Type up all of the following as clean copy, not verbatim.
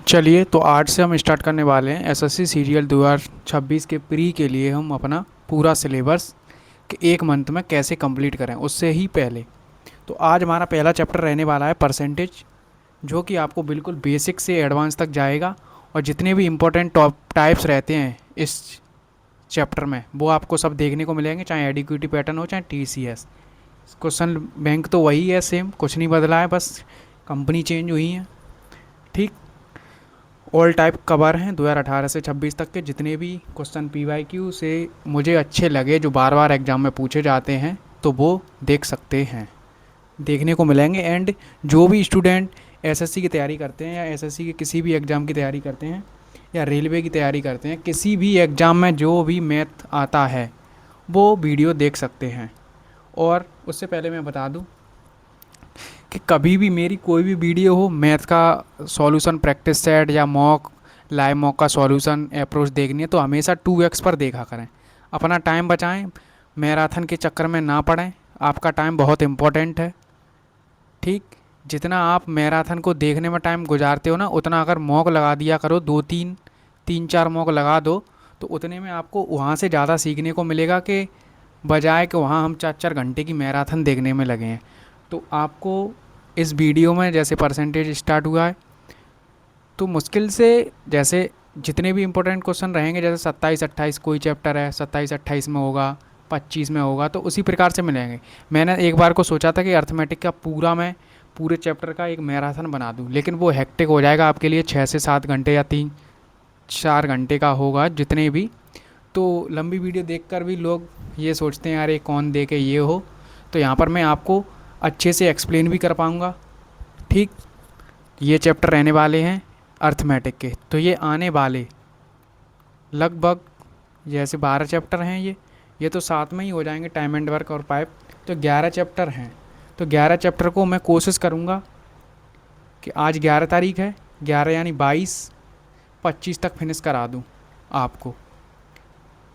चलिए तो आज से हम स्टार्ट करने वाले हैं एसएससी सीरियल 2026 के प्री के लिए हम अपना पूरा सिलेबस कि एक मंथ में कैसे कंप्लीट करें उससे ही पहले। तो आज हमारा पहला चैप्टर रहने वाला है परसेंटेज, जो कि आपको बिल्कुल बेसिक से एडवांस तक जाएगा। और जितने भी इम्पोर्टेंट टॉप टाइप्स रहते हैं इस चैप्टर में वो आपको सब देखने को मिलेंगे, चाहे एडिक्विटी पैटर्न हो चाहे टीसीएस। क्वेश्चन बैंक तो वही है, सेम, कुछ नहीं बदला है, बस कंपनी चेंज हुई है। ठीक। ऑल टाइप कवर हैं 2018 से 26 तक के जितने भी क्वेश्चन पीवाईक्यू से मुझे अच्छे लगे, जो बार बार एग्जाम में पूछे जाते हैं, तो वो देख सकते हैं, देखने को मिलेंगे। एंड जो भी स्टूडेंट एसएससी की तैयारी करते हैं या एसएससी के किसी भी एग्ज़ाम की तैयारी करते हैं या रेलवे की तैयारी करते हैं, किसी भी एग्ज़ाम में जो भी मैथ आता है वो वीडियो देख सकते हैं। और उससे पहले मैं बता दूं कि कभी भी मेरी कोई भी वीडियो हो, मैथ का सॉल्यूशन प्रैक्टिस सेट या मॉक लाइव मॉक का सॉल्यूशन अप्रोच देखनी है तो हमेशा 2x पर देखा करें। अपना टाइम बचाएं, मैराथन के चक्कर में ना पड़ें। आपका टाइम बहुत इम्पोर्टेंट है। ठीक। जितना आप मैराथन को देखने में टाइम गुजारते हो ना, उतना अगर मॉक लगा दिया करो, दो तीन तीन चार मॉक लगा दो, तो उतने में आपको वहाँ से ज़्यादा सीखने को मिलेगा कि बजाय कि वहाँ हम 4-4 घंटे की मैराथन देखने में लगे हैं। तो आपको इस वीडियो में जैसे परसेंटेज स्टार्ट हुआ है, तो मुश्किल से जैसे जितने भी इम्पोर्टेंट क्वेश्चन रहेंगे, जैसे 27-28 कोई चैप्टर है 27-28 में होगा, 25 में होगा, तो उसी प्रकार से मिलेंगे। मैंने एक बार को सोचा था कि अर्थमेटिक का पूरा मैं पूरे चैप्टर का एक मैराथन बना दूं, लेकिन वो हेक्टिक हो जाएगा आपके लिए। 6 से 7 घंटे या 3-4 घंटे का होगा जितने भी। तो लंबी वीडियो देखकर भी लोग ये सोचते हैं यार ये कौन दे के ये हो, तो यहाँ पर मैं आपको अच्छे से एक्सप्लेन भी कर पाऊँगा। ठीक। ये चैप्टर रहने वाले हैं अर्थमेटिक के, तो ये आने वाले लगभग जैसे 12 चैप्टर हैं, ये तो साथ में ही हो जाएंगे, टाइम एंड वर्क और पाइप। तो 11 चैप्टर हैं। तो 11 चैप्टर को मैं कोशिश करूँगा कि आज 11 तारीख है, 11 यानी 22-25 तक फिनिश करा दूँ आपको।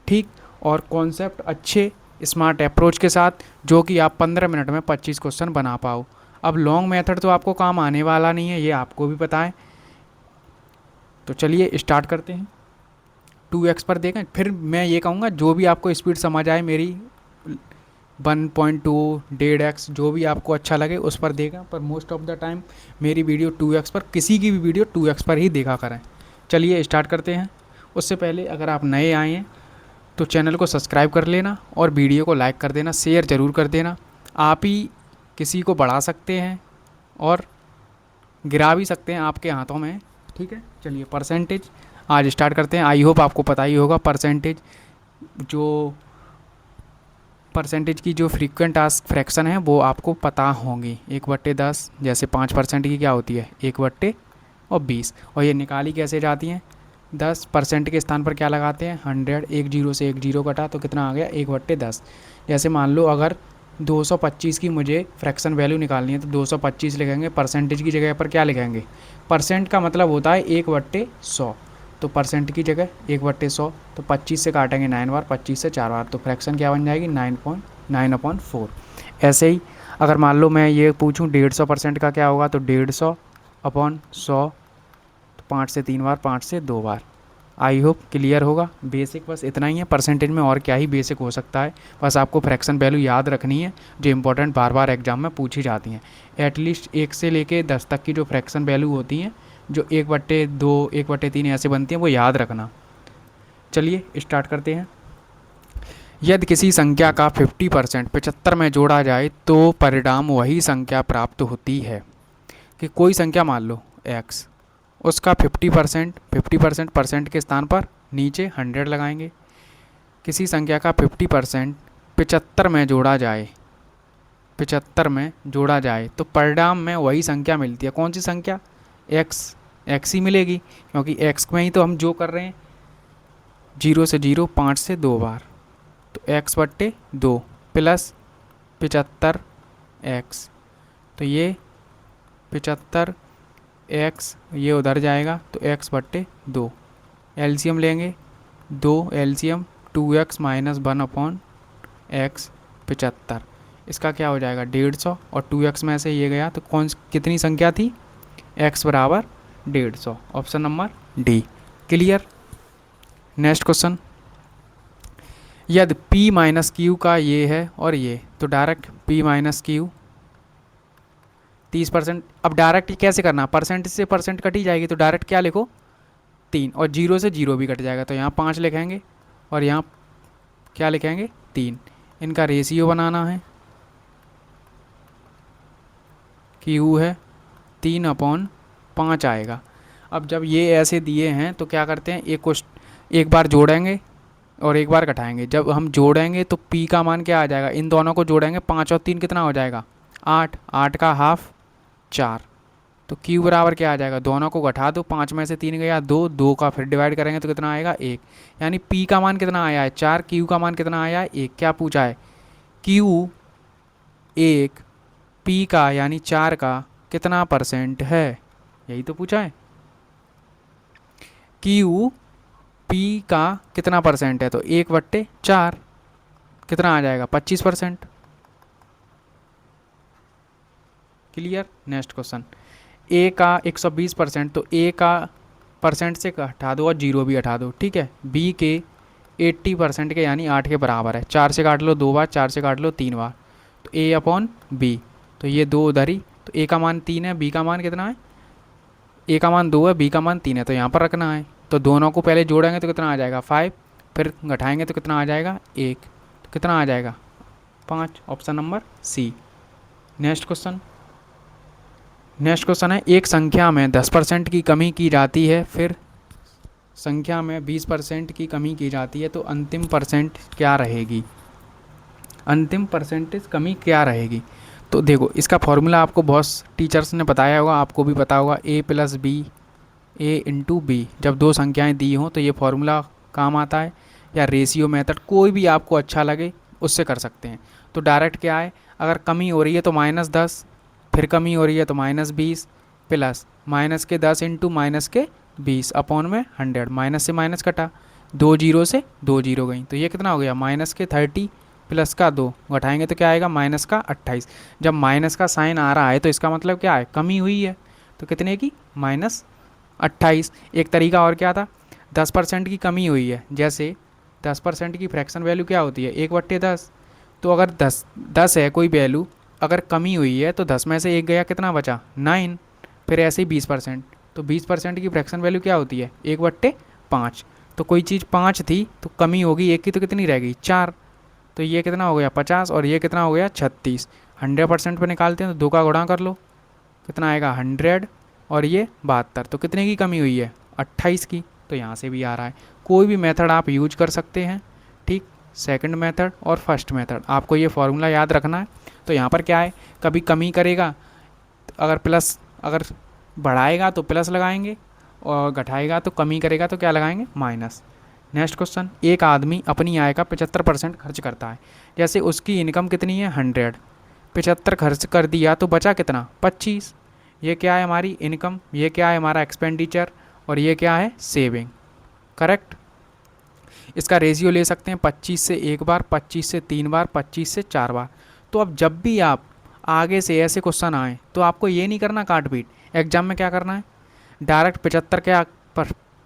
ठीक। और कॉन्सेप्ट अच्छे स्मार्ट अप्रोच के साथ, जो कि आप 15 मिनट में 25 क्वेश्चन बना पाओ। अब लॉन्ग मेथड तो आपको काम आने वाला नहीं है, ये आपको भी पता है। तो चलिए स्टार्ट करते हैं। 2x पर देखें, फिर मैं ये कहूँगा जो भी आपको स्पीड समझ आए मेरी, 1.2, 1.5x, जो भी आपको अच्छा लगे उस पर देखें, पर मोस्ट ऑफ द टाइम मेरी वीडियो 2x पर, किसी की भी वीडियो 2x पर ही देखा करें। चलिए स्टार्ट करते हैं। उससे पहले अगर आप नए आए हैं तो चैनल को सब्सक्राइब कर लेना और वीडियो को लाइक कर देना, शेयर ज़रूर कर देना। आप ही किसी को बढ़ा सकते हैं और गिरा भी सकते हैं, आपके हाथों में है। ठीक है। चलिए परसेंटेज आज स्टार्ट करते हैं। आई होप आपको पता ही होगा परसेंटेज की जो फ्रीक्वेंट टास्क फ्रैक्शन है वो आपको पता होंगी। 1/10 जैसे 5% की क्या होती है 1/20, और ये निकाली कैसे जाती हैं। 10% के स्थान पर क्या लगाते हैं 100, एक जीरो से एक जीरो कटा तो कितना आ गया 1/10। जैसे मान लो अगर 225 की मुझे फ्रैक्शन वैल्यू निकालनी है तो 225 लिखेंगे, परसेंटेज की जगह पर क्या लिखेंगे, परसेंट का मतलब होता है 1/100, तो परसेंट की जगह 1/100, तो 25 से काटेंगे 9 बार, 25 से 4 बार, तो फ्रैक्शन क्या बन जाएगी 9.9/4। ऐसे ही अगर मान लो मैं ये पूछूं 150% का क्या होगा, तो 150/100, तो 5 से 3 बार, 5 से 2 बार। आई होप क्लियर होगा। बेसिक बस इतना ही है परसेंटेज में, और क्या ही बेसिक हो सकता है। बस आपको फ्रैक्शन वैल्यू याद रखनी है जो इंपॉर्टेंट बार बार एग्जाम में पूछी जाती हैं। एटलीस्ट 1 से लेके 10 तक की जो फ्रैक्शन वैल्यू होती हैं, जो 1/2, 1/3 ऐसे बनती हैं, वो याद रखना। चलिए स्टार्ट करते हैं। यदि किसी संख्या का 50% 75 में जोड़ा जाए तो परिणाम वही संख्या प्राप्त होती है। कि कोई संख्या मान लो x, उसका 50% परसेंट के स्थान पर नीचे 100 लगाएंगे। किसी संख्या का 50% 75 में जोड़ा जाए, 75 में जोड़ा जाए तो परिणाम में वही संख्या मिलती है। कौन सी संख्या, x ही मिलेगी, क्योंकि x में ही तो हम जो कर रहे हैं, 0 से 0, 5 से 2 बार, तो x/2 प्लस 75x, तो ये 75x ये उधर जाएगा तो x/2। एलसीएम लेंगे, 2 एलसीएम 2x - 1/x 75, इसका क्या हो जाएगा 150, और 2x में से ये गया तो कितनी संख्या थी, x बराबर 150। Option number D. Clear. Next question, यदि P माइनस क्यू का ये है और ये, तो डायरेक्ट P माइनस क्यू 30%। अब डायरेक्ट कैसे करना, परसेंट से परसेंट कट ही जाएगी, तो डायरेक्ट क्या लिखो 3, और जीरो से जीरो भी कट जाएगा, तो यहाँ 5 लिखेंगे और यहाँ क्या लिखेंगे 3। इनका रेशियो बनाना है, क्यू है 3/5 आएगा। अब जब ये ऐसे दिए हैं तो क्या करते हैं, एक बार जोड़ेंगे और एक बार घटाएंगे। जब हम जोड़ेंगे तो P का मान क्या आ जाएगा, इन दोनों को जोड़ेंगे 5 और 3 कितना हो जाएगा 8, 8 का हाफ 4, तो Q बराबर क्या आ जाएगा, दोनों को घटा दो, 5 में से 3 गया 2, 2 का फिर डिवाइड करेंगे तो कितना आएगा 1। यानी P का मान कितना आया है 4, Q का मान कितना आया है 1। क्या पूछा है, Q 1 P का यानी 4 का कितना परसेंट है, यही तो पूछा है। Q P का कितना परसेंट है, तो 1/4 कितना आ जाएगा 25%। क्लियर। नेक्स्ट क्वेश्चन, A का 120%, तो A का परसेंट से हटा दो और जीरो भी हटा दो, ठीक है। B के 80% के यानी 8 के बराबर है, 4 से काट लो 2 बार, 4 से काट लो 3 बार, तो A/B, तो ये 2 उधर ही, तो A का मान 3 है, B का मान कितना है, A का मान 2 है, B का मान 3 है, तो यहाँ पर रखना है। तो दोनों को पहले जोड़ेंगे तो कितना आ जाएगा 5, फिर घटाएंगे तो कितना आ जाएगा 1, तो कितना आ जाएगा 5। Option number C. Next question, next question है, एक संख्या में 10% की कमी की जाती है, फिर संख्या में 20% की कमी की जाती है, तो अंतिम परसेंट क्या रहेगी, अंतिम परसेंटेज कमी क्या रहेगी। तो देखो इसका फॉर्मूला आपको बहुत टीचर्स ने बताया होगा, आपको भी पता होगा, A+B जब दो संख्याएं दी हों तो ये फॉर्मूला काम आता है, या रेशियो मेथड कोई भी आपको अच्छा लगे उससे कर सकते हैं। तो डायरेक्ट क्या है, अगर कमी हो रही है तो -10, फिर कमी हो रही है तो -20 प्लस माइनस के 10 इंटू माइनस के 20 अपॉन में 100, माइनस से माइनस कटा, 2 जीरो से 2 जीरो गई, तो ये कितना हो गया -30 प्लस का 2 घटाएंगे तो क्या आएगा -28। जब माइनस का साइन आ रहा है तो इसका मतलब क्या है, कमी हुई है, तो कितने की -28। एक तरीका और क्या था, 10% की कमी हुई है, जैसे 10% की फ्रैक्शन वैल्यू क्या होती है 1/10, तो अगर 10 है कोई वैल्यू, अगर कमी हुई है तो 10 में से 1 गया, कितना बचा 9, फिर ऐसे ही 20%, तो 20% की फ्रैक्शन वैल्यू क्या होती है 1/5। तो कोई चीज़ 5 थी तो कमी होगी 1 की, तो कितनी रह गई 4, तो ये कितना हो गया 50 और ये कितना हो गया 36। 100% पे निकालते हैं तो 2 का गुणा कर लो, कितना आएगा 100 और ये 72, तो कितने की कमी हुई है 28 की, तो यहाँ से भी आ रहा है। कोई भी मेथड आप यूज कर सकते हैं, ठीक। सेकंड मेथड और फर्स्ट मेथड, आपको ये फॉर्मूला याद रखना है। तो यहाँ पर क्या है, कभी कमी करेगा अगर बढ़ाएगा तो प्लस लगाएंगे, और घटाएगा तो कमी करेगा तो क्या लगाएंगे माइनस। नेक्स्ट क्वेश्चन, एक आदमी अपनी आय का 75% खर्च करता है, जैसे उसकी इनकम कितनी है 100, 75 खर्च कर दिया तो बचा कितना 25। ये क्या है हमारी इनकम, ये क्या है हमारा एक्सपेंडिचर, और ये क्या है सेविंग। करेक्ट। इसका रेशियो ले सकते हैं 25 से 1 बार, 25 से 3 बार, 25 से 4 बार। तो अब जब भी आप आगे से ऐसे क्वेश्चन आए तो आपको ये नहीं करना काट पीट, एग्जाम में क्या करना है, डायरेक्ट 75 के पर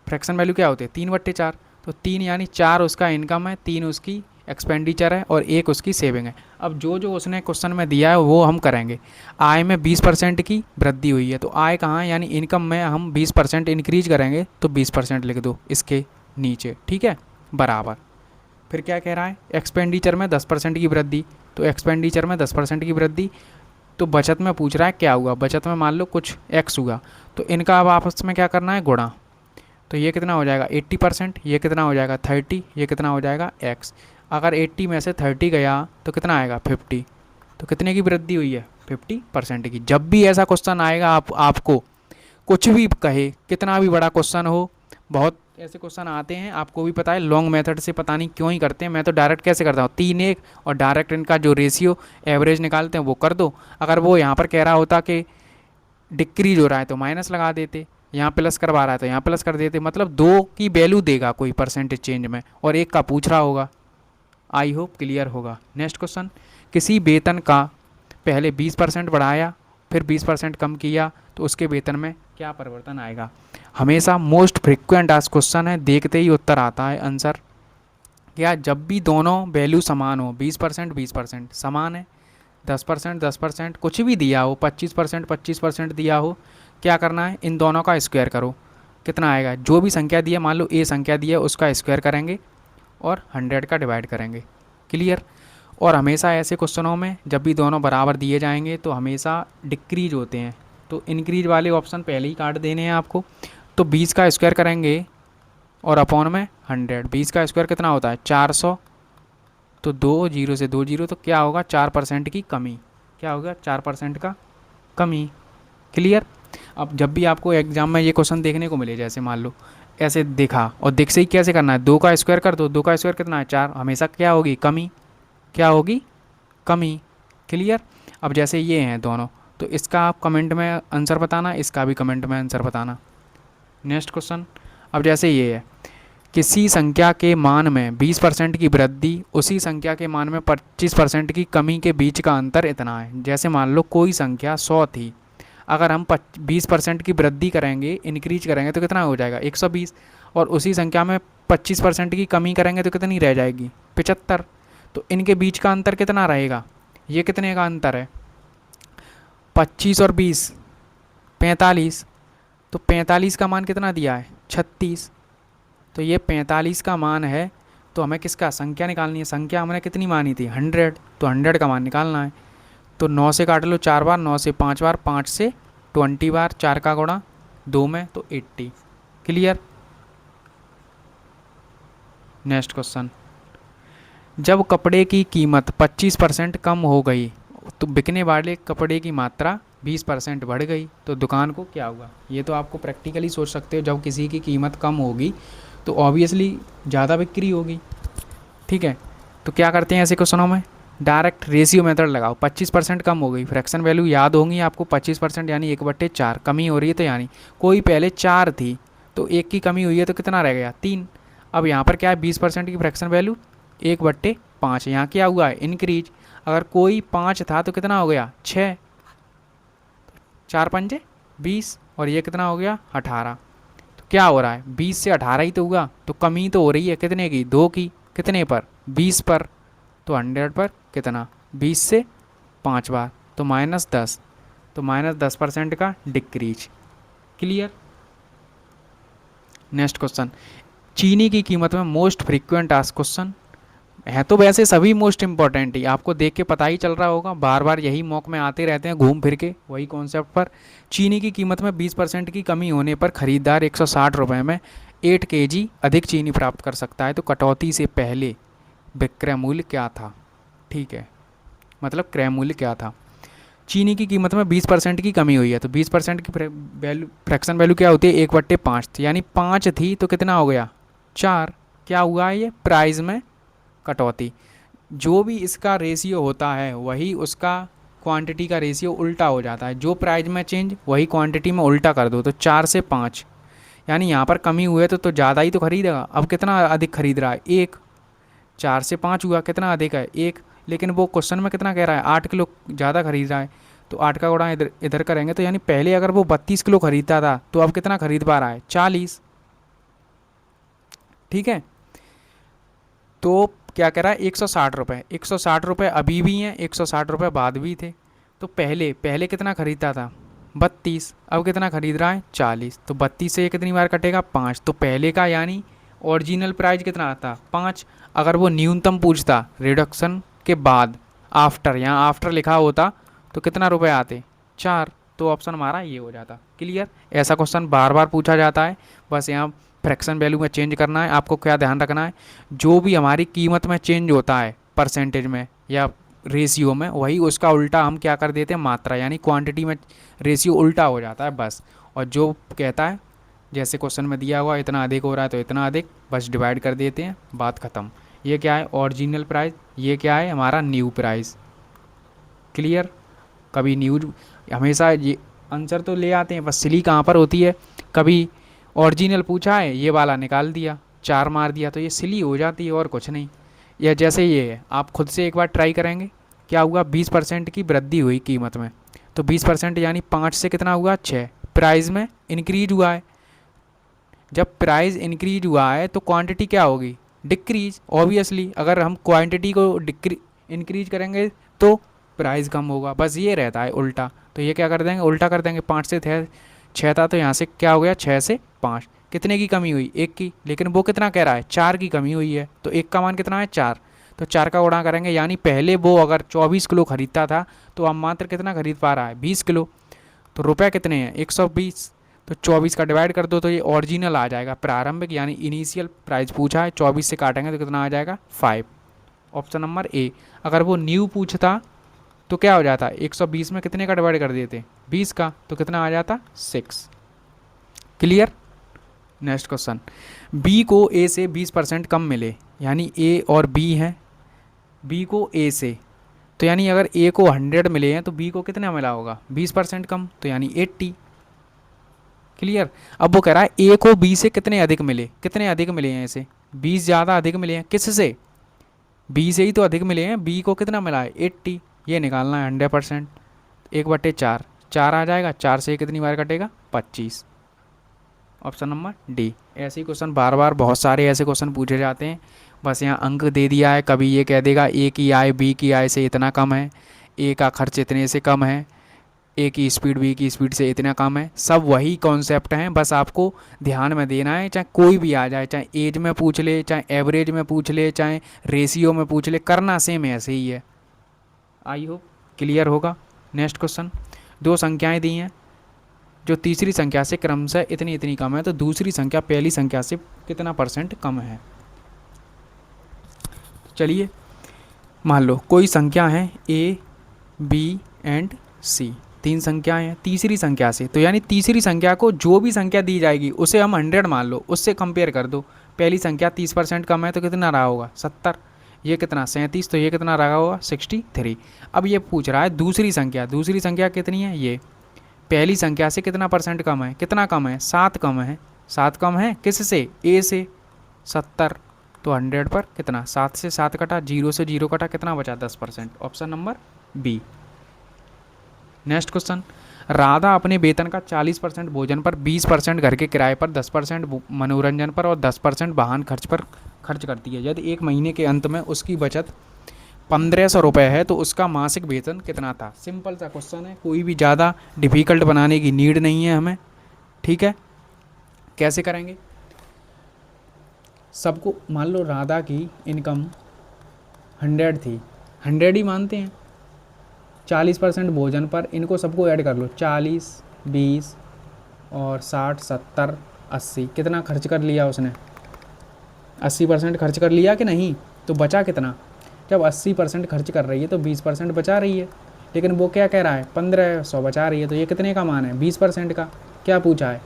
फ्रैक्शन वैल्यू क्या होती है 3/4, तो 3 यानी 4 उसका इनकम है, 3 उसकी एक्सपेंडिचर है और 1 उसकी सेविंग है। अब जो जो उसने क्वेश्चन में दिया है वो हम करेंगे। आय में 20% की वृद्धि हुई है, तो आय कहाँ यानी इनकम में हम 20% इंक्रीज करेंगे, तो 20% लिख दो इसके नीचे, ठीक है, बराबर। फिर क्या कह रहा है, एक्सपेंडिचर में 10% की वृद्धि, तो एक्सपेंडिचर में 10% की वृद्धि, तो बचत में पूछ रहा है क्या हुआ, बचत में मान लो कुछ x हुआ, तो इनका अब आपस में क्या करना है गुणा, तो ये कितना हो जाएगा 80%, ये कितना हो जाएगा 30, ये कितना हो जाएगा x। अगर 80 में से 30 गया तो कितना आएगा 50, तो कितने की वृद्धि हुई है 50% की। जब भी ऐसा क्वेश्चन आएगा आपको कुछ भी कहे, कितना भी बड़ा क्वेश्चन हो, बहुत ऐसे क्वेश्चन आते हैं, आपको भी पता है लॉन्ग मेथड से पता नहीं क्यों ही करते हैं, मैं तो डायरेक्ट कैसे करता हूँ 3-1 और डायरेक्ट इनका जो रेशियो एवरेज निकालते हैं वो कर दो। अगर वो यहाँ पर कह रहा होता कि डिक्रीज हो रहा है तो माइनस लगा देते, यहाँ प्लस करवा रहा है तो यहाँ प्लस कर देते, मतलब 2 की वैल्यू देगा कोई परसेंटेज चेंज में, और 1 का पूछ रहा होगा। आई होप क्लियर होगा। नेक्स्ट क्वेश्चन, किसी वेतन का पहले 20% बढ़ाया फिर 20% कम किया तो उसके वेतन में क्या परिवर्तन आएगा। हमेशा मोस्ट फ्रिक्वेंट आस्क्ड क्वेश्चन है, देखते ही उत्तर आता है आंसर। क्या जब भी दोनों वैल्यू समान हो, 20% समान है, 10% कुछ भी दिया हो, 25% दिया हो, क्या करना है, इन दोनों का स्क्वायर करो। कितना आएगा, जो भी संख्या दी है, मान लो ए संख्या दी है, उसका स्क्वायर करेंगे और 100 का डिवाइड करेंगे। क्लियर। और हमेशा ऐसे क्वेश्चनों में जब भी दोनों बराबर दिए जाएंगे तो हमेशा डिक्रीज होते हैं, तो इंक्रीज वाले ऑप्शन पहले ही काट देने हैं आपको। तो 20 का स्क्वायर करेंगे और अपॉन में 100, 20 का स्क्वायर कितना होता है 400, तो 2 जीरो से 2 जीरो, तो क्या होगा 4% की कमी। क्या होगा 4% का कमी। क्लियर। अब जब भी आपको एग्जाम में ये क्वेश्चन देखने को मिले, जैसे मान लो ऐसे दिखा और दिख से ही कैसे करना है, 2 का स्क्वायर कर दो, 2 का स्क्वायर कितना है 4, हमेशा क्या होगी कमी, क्या होगी कमी। क्लियर। अब जैसे ये हैं दोनों, तो इसका आप कमेंट में आंसर बताना, इसका भी कमेंट में आंसर बताना। Next question. अब जैसे ये है, किसी संख्या के मान में 20% की वृद्धि, उसी संख्या के मान में 25% की कमी के बीच का अंतर इतना है। जैसे मान लो कोई संख्या 100 थी, अगर हम 20% की वृद्धि करेंगे, इंक्रीज करेंगे, तो कितना हो जाएगा 120, और उसी संख्या में 25% की कमी करेंगे तो कितनी रह जाएगी 75। तो इनके बीच का अंतर कितना रहेगा, ये कितने का अंतर है 25 और 20, 45। तो 45 का मान कितना दिया है 36, तो ये 45 का मान है। तो हमें किसका संख्या निकालनी है, संख्या हमने कितनी मानी थी 100, तो 100 का मान निकालना है। तो 9 से काट लो 4 बार, 9 से 5 बार, 5 से 20 बार, 4 का गुणा 2 में, तो 80। क्लियर। Next question. जब कपड़े की कीमत 25% कम हो गई तो बिकने वाले कपड़े की मात्रा 20% बढ़ गई, तो दुकान को क्या हुआ। ये तो आपको प्रैक्टिकली सोच सकते हो, जब किसी की कीमत कम होगी तो ऑब्वियसली ज़्यादा बिक्री होगी। ठीक है। तो क्या करते हैं ऐसे क्वेश्चनों में, डायरेक्ट रेशियो मेथड लगाओ। 25% कम हो गई, फ्रैक्शन वैल्यू याद होंगी आपको, 25% यानी 1/4, कमी हो रही है, तो यानी कोई पहले 4 थी तो 1 की कमी हुई है, तो कितना रह गया 3। अब यहाँ पर क्या है 20% की फ्रैक्शन वैल्यू 1/5, यहाँ क्या हुआ है इंक्रीज। अगर कोई 5 था तो कितना हो गया 6, 4 पंजे 20, और ये कितना हो गया 18। तो क्या हो रहा है 20 से 18 ही तो हुआ, तो कमी तो हो रही है कितने की 2 की, कितने पर 20 पर। तो 100 पर कितना 20 से 5 बार, तो -10, तो -10% का डिक्रीज। क्लियर। Next question. चीनी की कीमत में मोस्ट फ्रीक्वेंट आस्क्ड क्वेश्चन है, तो वैसे सभी मोस्ट इंपॉर्टेंट ही आपको देख के पता ही चल रहा होगा, बार बार यही मॉक में आते रहते हैं घूम फिर के वही कॉन्सेप्ट पर। चीनी की कीमत में 20% की कमी होने पर खरीदार 160 रुपये में 8 kg अधिक चीनी प्राप्त कर सकता है, तो कटौती से पहले विक्रय मूल्य क्या था। ठीक है, मतलब क्रय मूल्य क्या था। चीनी की कीमत में 20% की कमी हुई है, तो 20% की वैल्यू फ्रैक्शन वैल्यू क्या होती है 1/5, यानी 5 थी तो कितना हो गया 4। क्या हुआ है ये प्राइस में कटौती। जो भी इसका रेशियो होता है वही उसका क्वांटिटी का रेशियो उल्टा हो जाता है, जो प्राइस में चेंज वही क्वांटिटी में उल्टा कर दो, तो 4 से 5, यानी यहाँ पर कमी हुई है तो ज़्यादा ही तो खरीदेगा। अब कितना अधिक खरीद रहा है 1, 4 से 5 हुआ, कितना अधिक है 1, लेकिन वो क्वेश्चन में कितना कह रहा है 8 किलो ज़्यादा खरीद रहा है, तो 8 का गुणा इधर इधर करेंगे, तो यानी पहले अगर वो 32 किलो खरीदता था तो अब कितना खरीद पा रहा है 40। ठीक है। तो क्या कह रहा है 160 रुपये, 160 रुपये अभी भी हैं, 160 रुपये बाद भी थे। तो पहले पहले कितना खरीदता था 32, अब कितना खरीद रहा है 40, तो 32 से ये कितनी बार कटेगा 5, तो पहले का यानी ओरिजिनल प्राइस कितना आता 5। अगर वो न्यूनतम पूछता रिडक्शन के बाद आफ्टर, यहाँ आफ्टर लिखा होता तो कितना रुपए आते 4, तो ऑप्शन हमारा ये हो जाता। क्लियर। ऐसा क्वेश्चन बार बार पूछा जाता है, बस यहाँ फ्रैक्शन वैल्यू में चेंज करना है। आपको क्या ध्यान रखना है, जो भी हमारी कीमत में चेंज होता है परसेंटेज में या रेशियो में, वही उसका उल्टा हम क्या कर देते हैं मात्रा, यानी क्वांटिटी में रेशियो उल्टा हो जाता है बस। और जो कहता है जैसे क्वेश्चन में दिया हुआ इतना अधिक हो रहा है तो इतना अधिक, बस डिवाइड कर देते हैं, बात ख़त्म। ये क्या है ओरिजिनल प्राइस, ये क्या है हमारा न्यू प्राइस। क्लियर। कभी न्यू, हमेशा ये आंसर तो ले आते हैं, बस सिली कहाँ पर होती है, कभी ओरिजिनल पूछा है ये वाला निकाल दिया 4 मार दिया, तो ये सिली हो जाती है और कुछ नहीं। या जैसे ये है, आप खुद से एक बार ट्राई करेंगे, क्या हुआ 20% की वृद्धि हुई कीमत में, तो 20% यानी 5 से कितना हुआ 6, प्राइस में इंक्रीज हुआ है। जब प्राइस इंक्रीज हुआ है तो क्वांटिटी क्या होगी, डिक्रीज। ऑब्वियसली अगर हम क्वांटिटी को इंक्रीज करेंगे तो प्राइस कम होगा, बस ये रहता है उल्टा। तो ये क्या कर देंगे, उल्टा कर देंगे। 5 से थे 6 था, तो यहाँ से क्या हो गया, 6 से 5। कितने की कमी हुई, 1 की। लेकिन वो कितना कह रहा है, 4 की कमी हुई है, तो 1 का मान कितना है, 4। तो 4 का गुणा करेंगे, यानी पहले वो अगर 24 किलो खरीदता था तो अब मात्र कितना खरीद पा रहा है, 20 किलो। तो रुपए कितने हैं, 120। तो 24 का डिवाइड कर दो तो ये ओरिजिनल आ जाएगा, प्रारंभिक यानी इनिशियल प्राइस पूछा है, 24 से काटेंगे तो कितना आ जाएगा, 5। Option number A. अगर वो न्यू पूछता तो क्या हो जाता, 120 में कितने का डिवाइड कर देते, 20 का, तो कितना आ जाता, 6। क्लियर। नेक्स्ट क्वेश्चन, बी को ए से 20% कम मिले, यानी ए और बी है, बी को ए से, तो यानी अगर ए को 100 मिले हैं तो बी को कितना मिला होगा, 20% कम, तो यानी 80। क्लियर। अब वो कह रहा है ए को बी से कितने अधिक मिले, कितने अधिक मिले हैं इसे, 20 ज़्यादा अधिक मिले हैं, किससे, बी से ही तो अधिक मिले हैं। बी को कितना मिला है, 80। ये निकालना है 100%, 1/4, 4 आ जाएगा, 4 से कितनी बार कटेगा, 25। Option number D. ऐसे ही क्वेश्चन बार बार बहुत सारे ऐसे क्वेश्चन पूछे जाते हैं, बस यहाँ अंक दे दिया है। कभी ये कह देगा ए की आय बी की आय से इतना कम है, ए का खर्च इतने से कम है, ए की स्पीड बी की स्पीड से इतना कम है। सब वही कॉन्सेप्ट हैं, बस आपको ध्यान में देना है। चाहे कोई भी आ जाए, चाहे एज में पूछ ले, चाहे एवरेज में पूछ ले, चाहे रेशियो में पूछ ले, करना सेम ऐसे ही है। आई होप क्लियर होगा। नेक्स्ट क्वेश्चन, दो संख्याएं दी हैं, जो तीसरी संख्या से क्रमशः इतनी इतनी कम है, तो दूसरी संख्या पहली संख्या से कितना % कम है। चलिए मान लो कोई संख्या है ए बी एंड सी, 3 संख्याएं हैं तीसरी संख्या से, तो यानी तीसरी संख्या को जो भी संख्या दी जाएगी उसे हम 100 मान लो, उससे कंपेयर कर दो। पहली संख्या 30% कम है तो कितना रहा होगा, 70। ये कितना, 37, तो ये कितना रहा होगा, 63। अब ये पूछ रहा है दूसरी संख्या, दूसरी संख्या कितनी है, ये पहली संख्या से कितना % कम है, कितना कम है, 7 कम है। 7 कम है किससे, ए से, 70। तो 100 पर कितना, 7 से 7 कटा, 0 से 0 कटा, कितना बचा, 10%। Option number B. Next question, Radha अपने वेतन का 40% भोजन पर, 20% घर के किराए पर, 10% मनोरंजन पर और 10% वाहन खर्च पर खर्च करती है। यदि एक महीने के अंत में उसकी बचत 1500 रुपये है तो उसका मासिक वेतन कितना था। सिंपल सा क्वेश्चन है, कोई भी ज़्यादा डिफ़िकल्ट बनाने की नीड नहीं है हमें। ठीक है, कैसे करेंगे, सबको मान लो राधा की इनकम 100 थी, 100 ही मानते हैं, 40% भोजन पर, इनको सबको ऐड कर लो, 40, 20 और 60, 70, 80, कितना खर्च कर लिया उसने, 80% खर्च कर लिया कि नहीं, तो बचा कितना। जब 80% खर्च कर रही है तो 20% बचा रही है, लेकिन वो क्या कह रहा है, 1500 बचा रही है, तो ये कितने का मान है, 20% का। क्या पूछा है,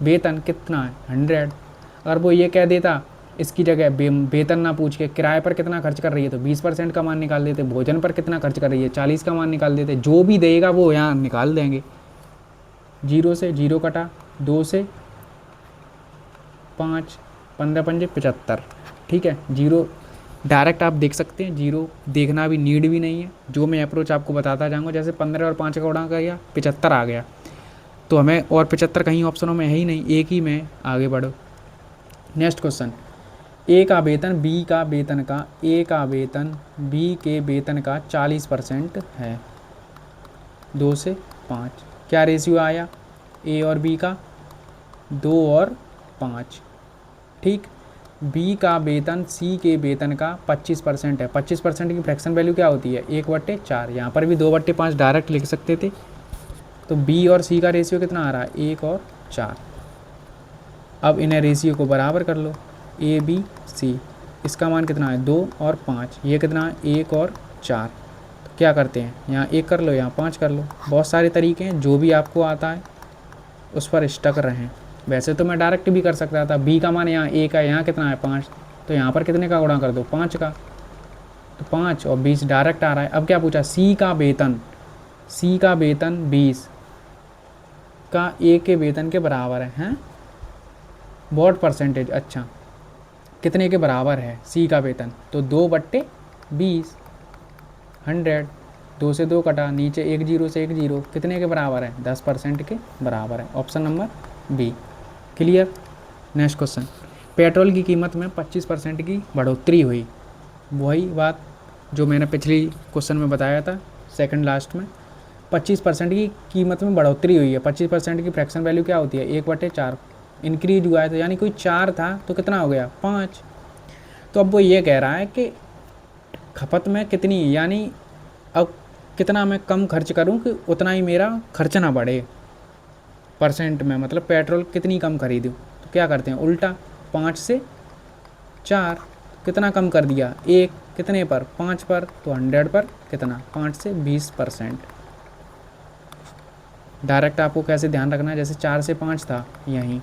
वेतन कितना है, 100। अगर वो ये कह देता इसकी जगह वेतन ना पूछ के किराए पर कितना खर्च कर रही है, तो 20% का मान निकाल देते, भोजन पर कितना खर्च कर रही है, 40 का मान निकाल देते। जो भी देगा वो यहाँ निकाल देंगे। 0 से 0 कटा, 2 से 5, 15 पंजे 75। ठीक है, 0 डायरेक्ट आप देख सकते हैं, 0 देखना भी नीड भी नहीं है, जो मैं अप्रोच आपको बताता जाऊँगा। जैसे 15 और 5 का उड़ा गया, 75 आ गया, तो हमें और 75 कहीं ऑप्शनों में है ही नहीं, एक ही में आगे बढ़ो। नेक्स्ट क्वेश्चन, ए का वेतन बी का वेतन का, ए का वेतन बी के वेतन का 40% है, 2 से 5। क्या रेशियो आया, ए और बी का 2 और 5। ठीक, बी का वेतन सी के वेतन का 25% है। 25% की फ्रैक्शन वैल्यू क्या होती है, 1/4। यहाँ पर भी 2/5 डायरेक्ट लिख सकते थे। तो बी और सी का रेशियो कितना आ रहा है, 1 और 4। अब इन्हें रेशियो को बराबर कर लो, ए बी सी, इसका मान कितना है, 2 और 5, ये कितना है, 1 और 4। तो क्या करते हैं, यहाँ 1 कर लो, यहाँ 5 कर लो। बहुत सारे तरीके हैं, जो भी आपको आता है उस पर स्टक रहें। वैसे तो मैं डायरेक्ट भी कर सकता था, बी का मान यहाँ 1 है, यहाँ कितना है, 5, तो यहाँ पर कितने का गुणा कर दो, 5 का, तो 5 और 20 डायरेक्ट आ रहा है। अब क्या पूछा, सी का वेतन, सी का वेतन 20 का ए के वेतन के बराबर है, हैं वॉट परसेंटेज, अच्छा कितने के बराबर है सी का वेतन, तो 2/20, 100। 2 से 2 कटा, नीचे 1 जीरो से 1 जीरो, कितने के बराबर है? 10% के बराबर है। Option number B. Clear. Next question, petrol की कीमत में 25% की बढ़ोतरी हुई। वही बात जो मैंने पिछली क्वेश्चन में बताया था, सेकंड लास्ट में। 25% की कीमत में बढ़ोतरी हुई है। 25% की फ्रैक्शन वैल्यू क्या होती है? 1/4 इंक्रीज हुआ है, तो यानी कोई 4 था तो कितना हो गया? 5। तो अब वो ये कह रहा है कि खपत में कितनी, यानी अब कितना मैं कम खर्च करूं कि उतना ही मेरा खर्च ना बढ़े परसेंट में, मतलब पेट्रोल कितनी कम खरीदूं। तो क्या करते हैं? उल्टा, 5 से 4 कितना कम कर दिया? 1 कितने पर? 5 पर, तो 100 पर कितना? 5 से 20%। डायरेक्ट आपको कैसे ध्यान रखना है, जैसे 4 से 5 था यहीं,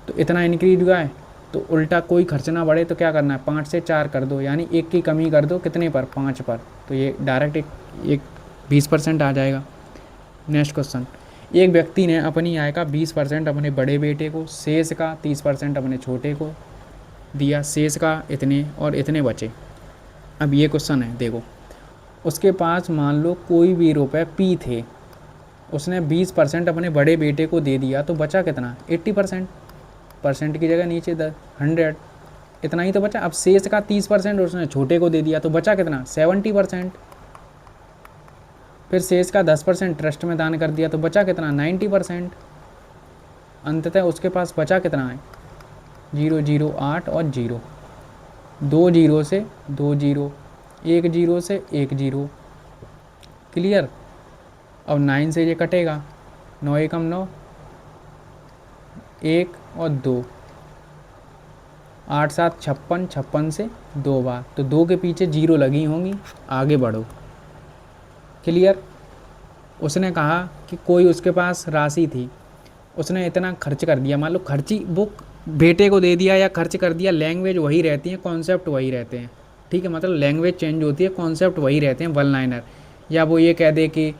तो इतना इंक्रीज हुआ है, तो उल्टा कोई खर्च ना बढ़े तो क्या करना है? 5 से 4 कर दो, यानी 1 की कमी कर दो, कितने पर? 5 पर, तो ये डायरेक्ट एक 20% आ जाएगा। नेक्स्ट क्वेश्चन, एक व्यक्ति ने अपनी आय का 20% अपने बड़े बेटे को, शेष का 30% अपने छोटे को दिया, शेष का इतने और इतने बचे। अब ये क्वेश्चन है, देखो, उसके पास मान लो कोई भी रुपए पी थे, उसने 20% अपने बड़े बेटे को दे दिया, तो बचा कितना? 80%। परसेंट की जगह नीचे 100, इतना ही तो बचा। अब शेष का 30% उसने छोटे को दे दिया, तो बचा कितना? 70%। फिर शेष का 10% ट्रस्ट में दान कर दिया, तो बचा कितना? 90%। अंततः उसके पास बचा कितना है? 0 0 8 और 0, 2 जीरो से 2 जीरो, 1 जीरो से 1 जीरो। क्लियर। अब 9 से ये कटेगा, 9 एकम 9, 1 और 2, 8 7 56, 56 से 2 बार, तो 2 के पीछे 0 लगी होंगी। आगे बढ़ो। क्लियर। उसने कहा कि कोई उसके पास राशि थी, उसने इतना खर्च कर दिया, मान लो खर्ची वो बेटे को दे दिया या खर्च कर दिया, लैंग्वेज वही रहती है, कॉन्सेप्ट वही रहते हैं। ठीक है, मतलब लैंग्वेज चेंज होती है, कॉन्सेप्ट वही रहते हैं, वन लाइनर। या वो ये कह दे कि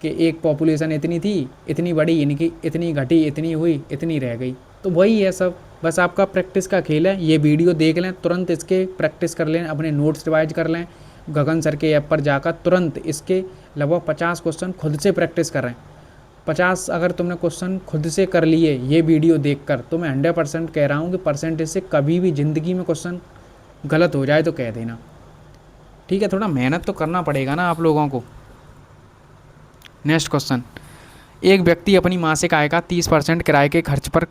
एक पॉपुलेशन इतनी थी, इतनी बड़ी, इनकी इतनी घटी, इतनी हुई, इतनी रह गई, तो वही है सब। बस आपका प्रैक्टिस का खेल है। ये वीडियो देख लें, तुरंत इसके प्रैक्टिस कर लें, अपने नोट्स रिवाइज कर लें, गगन सर के ऐप पर जाकर तुरंत इसके लगभग 50 क्वेश्चन खुद से प्रैक्टिस करें। 50 अगर तुमने क्वेश्चन खुद से कर लिए ये वीडियो देखकर, तो मैं 100% कह रहा हूँ कि परसेंटेज से कभी भी ज़िंदगी में क्वेश्चन गलत हो जाए तो कह देना। ठीक है, थोड़ा मेहनत तो करना पड़ेगा ना आप लोगों को। नेक्स्ट क्वेश्चन, एक व्यक्ति अपनी मासिक आय का 30% किराए के खर्च पर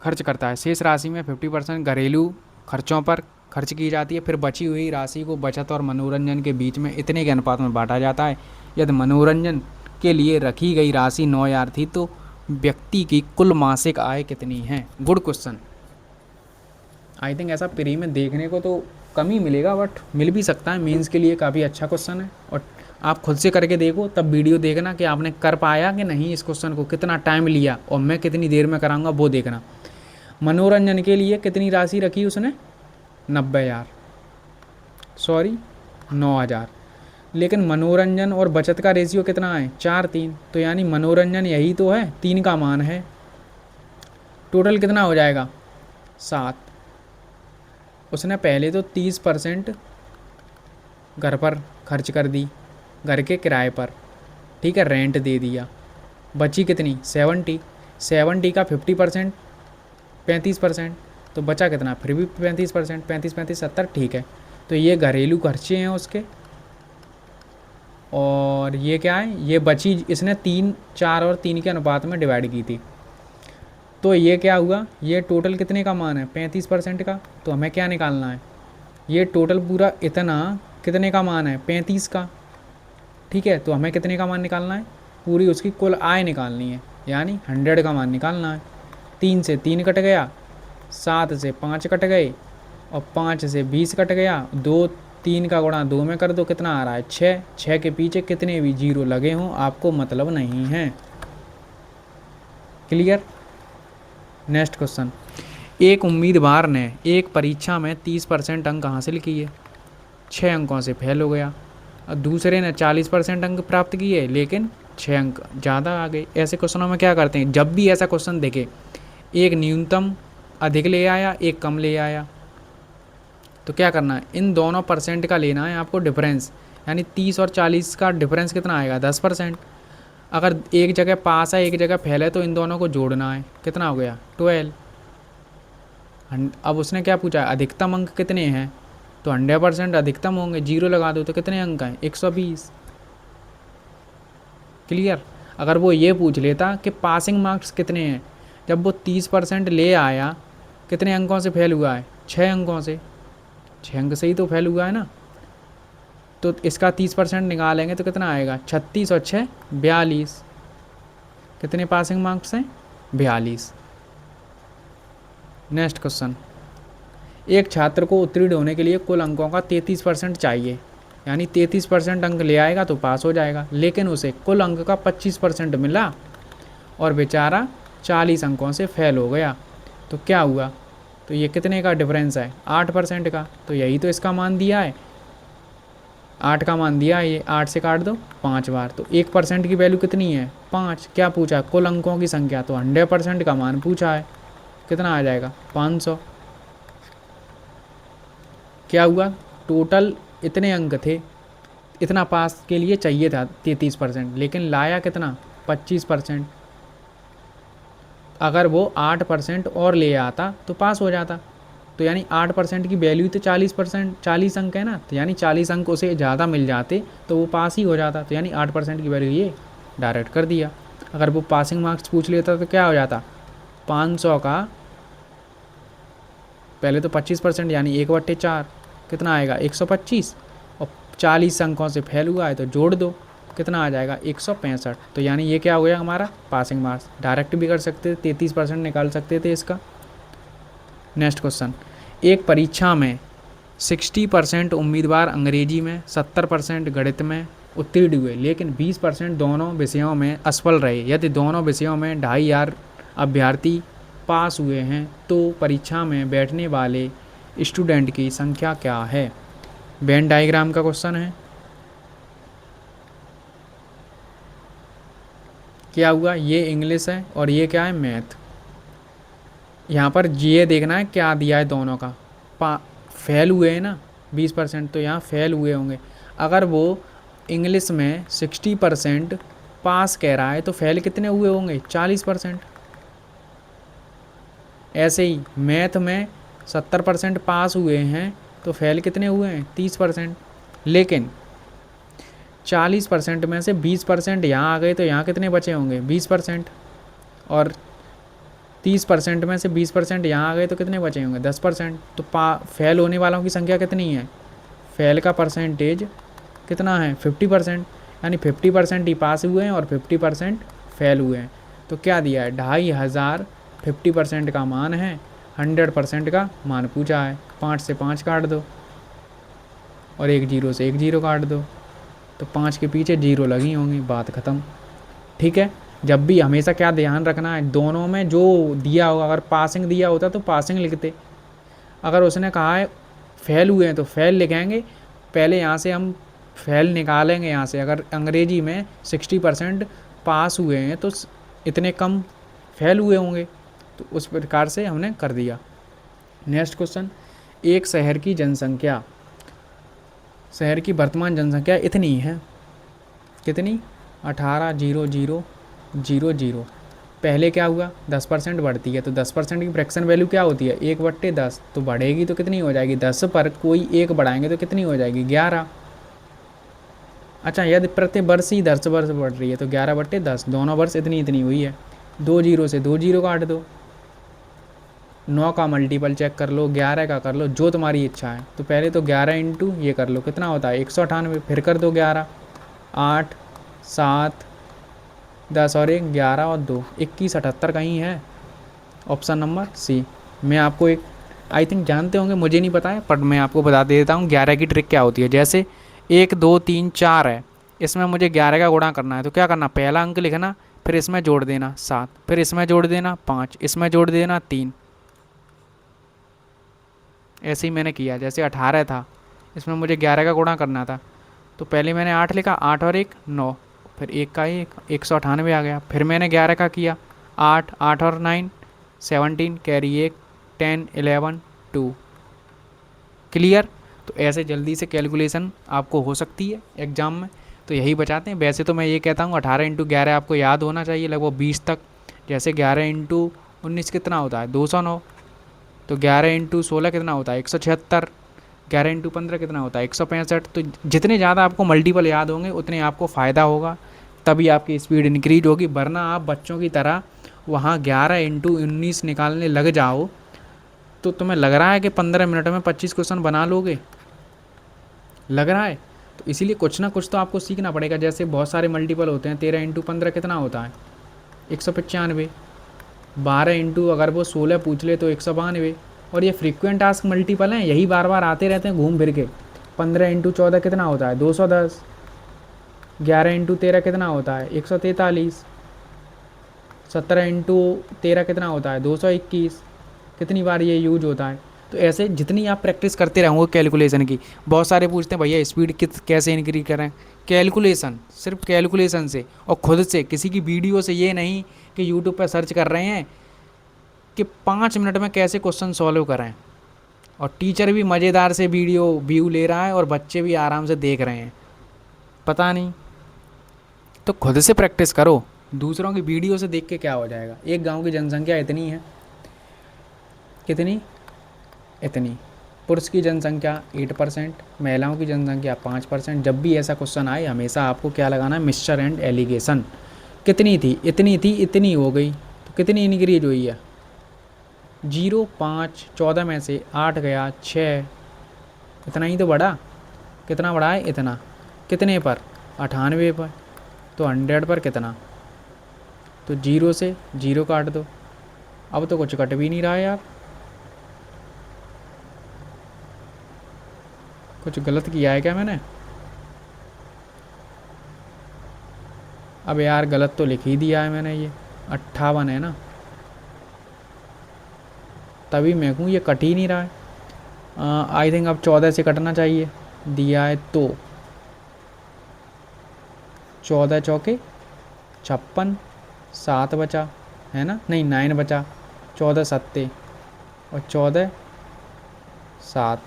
खर्च करता है, शेष राशि में 50% घरेलू खर्चों पर खर्च की जाती है, फिर बची हुई राशि को बचत और मनोरंजन के बीच में इतने के अनुपात में बांटा जाता है। यदि मनोरंजन के लिए रखी गई राशि 9,000 थी, तो व्यक्ति की कुल मासिक आय कितनी है? Good question. आई थिंक ऐसा प्री में देखने को तो कम ही मिलेगा, बट मिल भी सकता है। मेंस के लिए काफ़ी अच्छा क्वेश्चन है, और आप खुद से करके देखो, तब वीडियो देखना कि आपने कर पाया कि नहीं इस क्वेश्चन को, कितना टाइम लिया और मैं कितनी देर में कराऊंगा वो देखना। मनोरंजन के लिए कितनी राशि रखी उसने? 90,000, सॉरी 9,000। लेकिन मनोरंजन और बचत का रेशियो कितना है? 4:3, तो यानी मनोरंजन यही तो है, 3 का मान है। टोटल कितना हो जाएगा? 7। उसने पहले तो 30% घर पर खर्च कर दी, घर के किराए पर, ठीक है, रेंट दे दिया। बची कितनी? 70। 70 का 50% 35%, तो बचा कितना? फिर भी 35%, 35 35 70, ठीक है। तो ये घरेलू खर्चे हैं उसके, और ये क्या है? ये बची, इसने 3 4 और 3 के अनुपात में डिवाइड की थी, तो ये क्या हुआ? ये टोटल कितने का मान है? 35% का। तो हमें क्या निकालना है? ये टोटल पूरा इतना कितने का मान है? 35 का। ठीक है, तो हमें कितने का मान निकालना है? पूरी उसकी कुल आय निकालनी है, यानी 100 का मान निकालना है। 3 से 3 कट गया, 7 से 5 कट गए, और 5 से 20 कट गया। 2 3 का गुणा 2 में कर दो, कितना आ रहा है? 6। 6 के पीछे कितने भी जीरो लगे हों आपको मतलब नहीं है। क्लियर। नेक्स्ट क्वेश्चन, एक उम्मीदवार ने एक परीक्षा में 30% अंक हासिल किए, 6 अंकों से फेल हो गया, और दूसरे ने 40% अंक प्राप्त किए लेकिन 6 अंक ज़्यादा आ गए। ऐसे क्वेश्चनों में क्या करते हैं? जब भी ऐसा क्वेश्चन देखे, एक न्यूनतम अधिक ले आया, एक कम ले आया, तो क्या करना है? इन दोनों परसेंट का लेना है आपको डिफरेंस, यानी 30 और 40 का डिफरेंस कितना आएगा, 10%। अगर एक जगह पास है एक जगह फेल है तो इन दोनों को जोड़ना है, कितना हो गया 12। अब उसने क्या पूछा है, अधिकतम अंक कितने हैं, तो 100% अधिकतम होंगे, 0 लगा दो तो कितने अंक हैं, 120। क्लियर। अगर वो ये पूछ लेता कि पासिंग मार्क्स कितने हैं, जब वो 30% ले आया, कितने अंकों से फेल हुआ है, 6 अंकों से, 6 अंक से ही तो फेल हुआ है ना। तो इसका 30% निकालेंगे तो कितना आएगा, 36 और 6 42। कितने पासिंग मार्क्स हैं, 42। नेक्स्ट क्वेश्चन, एक छात्र को उत्तीर्ण होने के लिए कुल अंकों का 33% चाहिए, यानी 33% अंक ले आएगा तो पास हो जाएगा, लेकिन उसे कुल अंक का 25% मिला और बेचारा 40 अंकों से फेल हो गया, तो क्या हुआ। तो ये कितने का डिफरेंस है, 8% का। तो यही तो इसका मान दिया है, 8 का मान दिया है, ये 8 से काट दो 5 बार, तो 1% की वैल्यू कितनी है, 5। क्या पूछा, कुल अंकों की संख्या, तो 100% का मान पूछा है, कितना आ जाएगा 500। क्या हुआ, टोटल इतने अंक थे, इतना पास के लिए चाहिए था 33%, लेकिन लाया कितना, 25%। अगर वो 8% और ले आता तो पास हो जाता। तो यानी 8% की वैल्यू तो 40%, 40 अंक है ना, तो यानी 40 अंक उसे ज़्यादा मिल जाते तो वो पास ही हो जाता। तो यानी 8% की वैल्यू ये डायरेक्ट कर दिया। अगर वो पासिंग मार्क्स पूछ लेता तो क्या हो जाता, 500 का पहले तो 25% यानी 1/4, कितना आएगा 125, और 40 अंकों से फेल हुआ है तो जोड़ दो, कितना आ जाएगा 165। तो यानी ये क्या हो गया हमारा पासिंग मार्क्स। डायरेक्ट भी कर सकते थे, 33% निकाल सकते थे इसका। नेक्स्ट क्वेश्चन, एक परीक्षा में 60% उम्मीदवार अंग्रेजी में, 70% गणित में उत्तीर्ण हुए, लेकिन 20% दोनों विषयों में असफल रहे। यदि दोनों विषयों में 2500 अभ्यर्थी पास हुए हैं तो परीक्षा में बैठने वाले स्टूडेंट की संख्या क्या है। वेन डायग्राम का क्वेश्चन है। क्या हुआ, ये इंग्लिश है और ये क्या है, मैथ। यहाँ पर ये देखना है क्या दिया है दोनों का, फेल हुए हैं ना 20%, तो यहाँ फेल हुए होंगे। अगर वो इंग्लिश में 60% पास कह रहा है तो फेल कितने हुए होंगे, 40%। ऐसे ही मैथ में 70% पास हुए हैं तो फेल कितने हुए हैं, 30%। लेकिन 40% में से 20% यहाँ आ गए तो यहाँ कितने बचे होंगे, 20%। और 30% में से 20% यहाँ आ गए तो कितने बचे होंगे, 10%। तो फेल होने वालों की संख्या कितनी है, फेल का परसेंटेज कितना है, 50%। यानी 50% ही पास हुए हैं और 50% फेल हुए हैं। तो क्या दिया है, 2500 50% का मान है, 100% का मान पूछा है। 5 से 5 काट दो और 1 0 से 1 0 काट दो, तो 5 के पीछे 0 लगी होंगी, बात ख़त्म। ठीक है। जब भी हमेशा क्या ध्यान रखना है, दोनों में जो दिया होगा, अगर पासिंग दिया होता तो पासिंग लिखते, अगर उसने कहा है फेल हुए हैं तो फेल लिखेंगे। पहले यहाँ से हम फेल निकालेंगे, यहाँ से अगर अंग्रेजी में 60% पास हुए हैं तो इतने कम फेल हुए होंगे, तो उस प्रकार से हमने कर दिया। नेक्स्ट क्वेश्चन, एक शहर की जनसंख्या, शहर की वर्तमान जनसंख्या इतनी है, कितनी, 18,000,000। पहले क्या हुआ, 10% बढ़ती है तो 10% की फ्रैक्शन वैल्यू क्या होती है, 1/10। तो बढ़ेगी तो कितनी हो जाएगी, 10 पर कोई एक बढ़ाएंगे तो कितनी हो जाएगी, 11। अच्छा, यदि प्रति वर्ष ही 10 वर्ष बढ़ रही है तो 11/10, दोनों वर्ष इतनी इतनी हुई है। 2 0 से 2 0 काट दो, 9 का मल्टीपल चेक कर लो, 11 का कर लो, जो तुम्हारी इच्छा है। तो पहले तो 11 इंटू ये कर लो, कितना होता है 198, फिर कर दो 11, 8 7 10 और 1 11 और 2 21, 78 कहीं है, ऑप्शन नंबर सी। मैं आपको एक आई थिंक जानते होंगे, मुझे नहीं पता है, पर मैं आपको बता देता हूँ 11 की ट्रिक क्या होती है। जैसे 1 2 3 4 है, इसमें मुझे 11 का गुणा करना है, तो क्या करना, पहला अंक लिखना, फिर इसमें जोड़ देना 7, फिर इसमें जोड़ देना 5, इसमें जोड़ देना 3। ऐसे ही मैंने किया। जैसे 18 था, इसमें मुझे 11 का गुणा करना था, तो पहले मैंने 8 लिखा, 8 और 1 9, फिर 1 का 1 198 आ गया। फिर मैंने 11 का किया, 8 8 और 9 17, कैरी 1 10 11 2। क्लियर। तो ऐसे जल्दी से कैलकुलेशन आपको हो सकती है एग्ज़ाम में, तो यही बचाते हैं। वैसे तो मैं ये कहता हूँ 18 × 11 आपको याद होना चाहिए लगभग 20 तक। जैसे 11 × 19 कितना होता है 209, तो 11 × 16 कितना होता है 176, 11 × 15 कितना होता है 165। तो जितने ज़्यादा आपको मल्टीपल याद होंगे उतने आपको फ़ायदा होगा, तभी आपकी स्पीड इंक्रीज होगी। वरना आप बच्चों की तरह वहाँ 11 × 19 निकालने लग जाओ तो तुम्हें लग रहा है कि 15 मिनट में 25 क्वेश्चन बना लोगे, लग रहा है। तो इसीलिए कुछ ना कुछ तो आपको सीखना पड़ेगा। जैसे बहुत सारे मल्टीपल होते हैं, 13 × 15 कितना होता है 195, 12 अगर वो 16 पूछ ले तो 192। और ये फ्रीक्वेंट टास्क मल्टीपल हैं, यही बार बार आते रहते हैं घूम फिर के। 15 × 14 कितना होता है 210, 11 × 13 कितना होता है 143, 17 × 13 कितना होता है 221। कितनी बार ये यूज होता है। तो ऐसे जितनी आप प्रैक्टिस करते रहोगे कैलकुलेशन की। बहुत सारे पूछते हैं भैया स्पीड कैसे इंक्रीज करें। कैलकुलेशन, सिर्फ कैलकुलेशन से और खुद से, किसी की वीडियो से। ये नहीं कि यूट्यूब पर सर्च कर रहे हैं कि 5 मिनट में कैसे क्वेश्चन सॉल्व करें, और टीचर भी मज़ेदार से वीडियो व्यू ले रहा है और बच्चे भी आराम से देख रहे हैं, पता नहीं। तो खुद से प्रैक्टिस करो, दूसरों की वीडियो से देख के क्या हो जाएगा। एक गांव की जनसंख्या इतनी है, कितनी, इतनी। पुरुष की जनसंख्या 8%, महिलाओं की जनसंख्या 5%। जब भी ऐसा क्वेश्चन आए हमेशा आपको क्या लगाना है, मिक्सचर एंड एलिगेशन। कितनी थी, इतनी थी, इतनी हो गई, तो कितनी इंक्रीज हुई है 0, 5, 14 में से 8 गया 6, इतना ही तो बढ़ा। कितना बढ़ा है, इतना। कितने पर 98 पर। तो 100 पर कितना, तो 0 से 0 काट दो। अब तो कुछ कट भी नहीं रहा है यार, कुछ गलत किया है क्या मैंने। अब यार गलत तो लिख ही दिया है मैंने, ये 58 है ना, तभी मैं कहूँ ये कट ही नहीं रहा है। आई थिंक अब 14 से कटना चाहिए, दिया है तो 14 चौके 56, 7 बचा है ना, नहीं 9 बचा, 14 सत्ते और 14 7,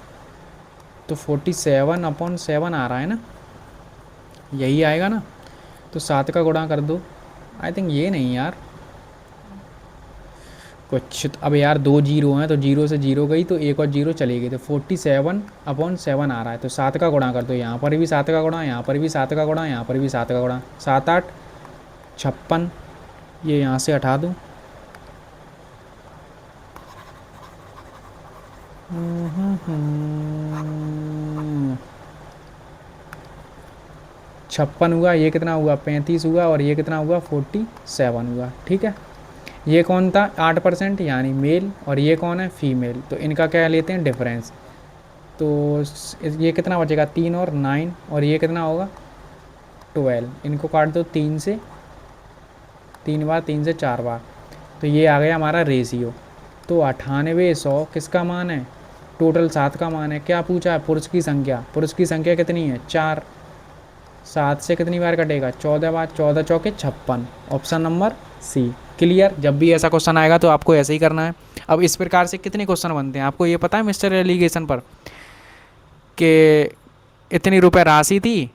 तो 47/7 आ रहा है ना, यही आएगा ना। तो 7 का गुणा कर दो। आई थिंक ये नहीं यार, कुछ अब यार 2 जीरो हैं, तो 0 से 0 गई तो एक और 0 चली गई, तो 47/7 आ रहा है। तो 7 का गुणा कर दो, यहाँ पर भी 7 का गुणा, यहाँ पर भी 7 का गुणा, यहाँ पर भी 7 का गुणा, 7 8 56। ये यहाँ से हटा दूँ, छप्पन हुआ, ये कितना हुआ 35 हुआ, और ये कितना हुआ 47 हुआ। ठीक है, ये कौन था 8% यानी मेल, और ये कौन है फीमेल। तो इनका क्या लेते हैं डिफरेंस। तो ये कितना बचेगा 3 और 9, और ये कितना होगा 12। इनको काट दो 3 से, 3 बार, 3 से 4 बार, तो ये आ गया हमारा रेशियो। तो 98/100 किसका मान है, टोटल 7 का मान है। क्या पूछा है, पुरुष की संख्या। पुरुष की संख्या कितनी है 4, 7 से कितनी बार कटेगा 14 बार, 14 चौके 56। Option number C. क्लियर। जब भी ऐसा क्वेश्चन आएगा तो आपको ऐसे ही करना है। अब इस प्रकार से कितने क्वेश्चन बनते हैं आपको ये पता है मिस्टर एलिगेशन पर, कि इतनी रुपए राशि थी,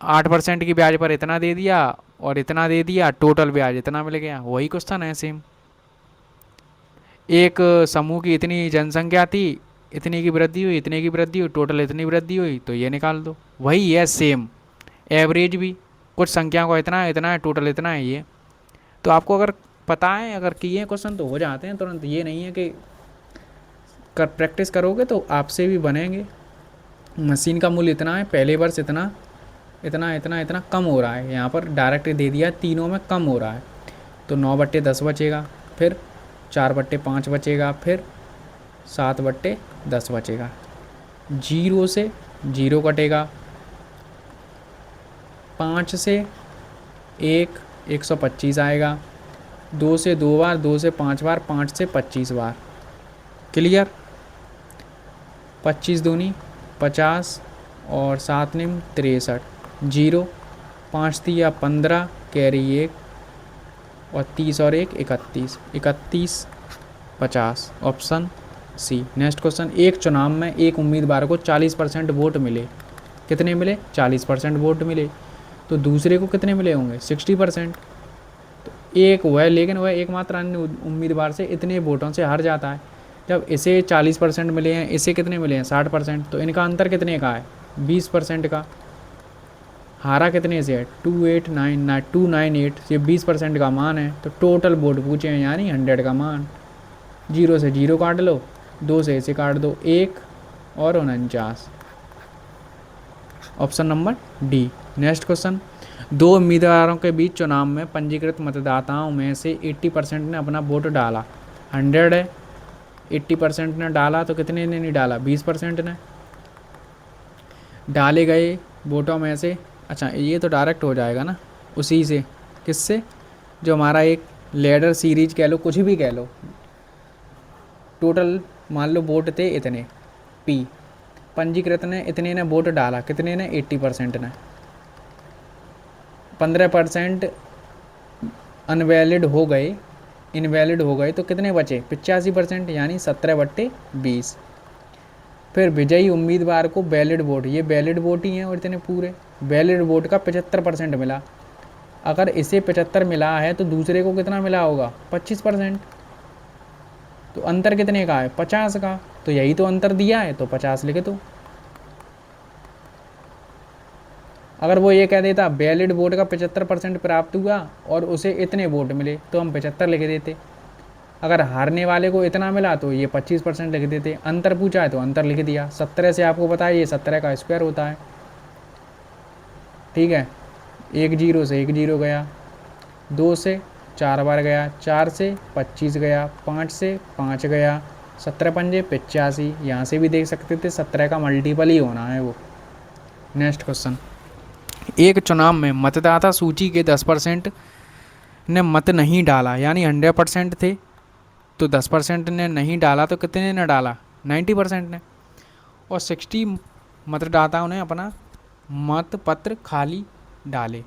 8% की ब्याज पर इतना दे दिया और इतना दे दिया, टोटल ब्याज इतना मिल गया। वही क्वेश्चन है सेम। एक समूह की इतनी जनसंख्या थी, इतनी की वृद्धि हुई, इतने की वृद्धि हुई, टोटल इतनी वृद्धि हुई, तो ये निकाल दो। वही है सेम। एवरेज भी कुछ संख्याओं का इतना है, इतना है, टोटल इतना है। ये तो आपको अगर पता है, अगर किए क्वेश्चन तो हो जाते हैं तुरंत। ये नहीं है कि प्रैक्टिस करोगे तो आपसे भी बनेंगे। मशीन का मूल्य इतना है, पहले वर्ष इतना, इतना इतना इतना कम हो रहा है। यहाँ पर डायरेक्ट दे दिया, तीनों में कम हो रहा है। तो 9/10 बचेगा, फिर 4/5 बचेगा, फिर 7/10 बचेगा। 0 से 0 कटेगा, 5 से 1 125 आएगा, 2 से 2 बार, 2 से 5 बार, 5 से 25 बार। क्लियर। 25 दूनी 50 और 7 निम 63, 0, 5 दिया 15, कैरी 1, और 30 और 1 31, 31 50। Option C. नेक्स्ट क्वेश्चन, एक चुनाव में एक उम्मीदवार को 40% वोट मिले। कितने मिले? 40% वोट मिले। तो दूसरे को कितने मिले होंगे? 60%। तो एक वह, लेकिन वह एकमात्र अन्य उम्मीदवार से इतने वोटों से हार जाता है। जब इसे 40% मिले हैं, इसे कितने मिले हैं? 60%। तो इनका अंतर कितने का है? 20% का। हारा कितने से है? 298, ये 20% का मान है। तो टोटल वोट पूछे हैं, यानी 100 का मान। 0 से 0 काट लो, 2 से इसे काट दो, 1 और 49। Option number D. Next question, दो उम्मीदवारों के बीच चुनाव में पंजीकृत मतदाताओं में से 80% ने अपना वोट डाला। 100 है, 80% ने डाला, तो कितने ने नहीं डाला? 20% ने। डाले गए वोटों में से, अच्छा ये तो डायरेक्ट हो जाएगा ना उसी से। किससे? जो हमारा एक लेडर सीरीज कह लो, कुछ भी कह लो। टोटल मान लो वोट थे इतने, पी। पंजीकृत ने इतने ने वोट डाला, कितने ने? 80% ने। 15% अनवैलिड हो गए, इनवैलिड हो गए, तो कितने बचे? 85%, यानी 17/20। फिर विजयी उम्मीदवार को वैलिड वोट, ये वैलिड वोट ही हैं और इतने पूरे वैलिड वोट का 75% मिला। अगर इसे 75 मिला है तो दूसरे को कितना मिला होगा? 25%। तो अंतर कितने का है? 50 का। तो यही तो अंतर दिया है, तो 50 लिखे। तो अगर वो ये कह देता वैलिड वोट का 75% प्राप्त हुआ और उसे इतने वोट मिले, तो हम 75 लिख देते। अगर हारने वाले को इतना मिला तो ये 25% लिख देते। अंतर पूछा है तो अंतर लिख दिया। 17 से आपको पता है ये 17 का स्क्वायर होता है। ठीक है, 1 0 से 1 0 गया, 2 से 4 बार गया, 4 से 25 गया, 5 से 5 गया, 17 पंजे 85। यहाँ से भी देख सकते थे 17 का मल्टीपल ही होना है वो। नेक्स्ट क्वेश्चन, एक चुनाव में मतदाता सूची के 10% ने मत नहीं डाला, यानी 100% थे, तो 10% ने नहीं डाला, तो कितने ने डाला? 90% ने। और 60 मतदाताओं ने अपना मत पत्र खाली डाले।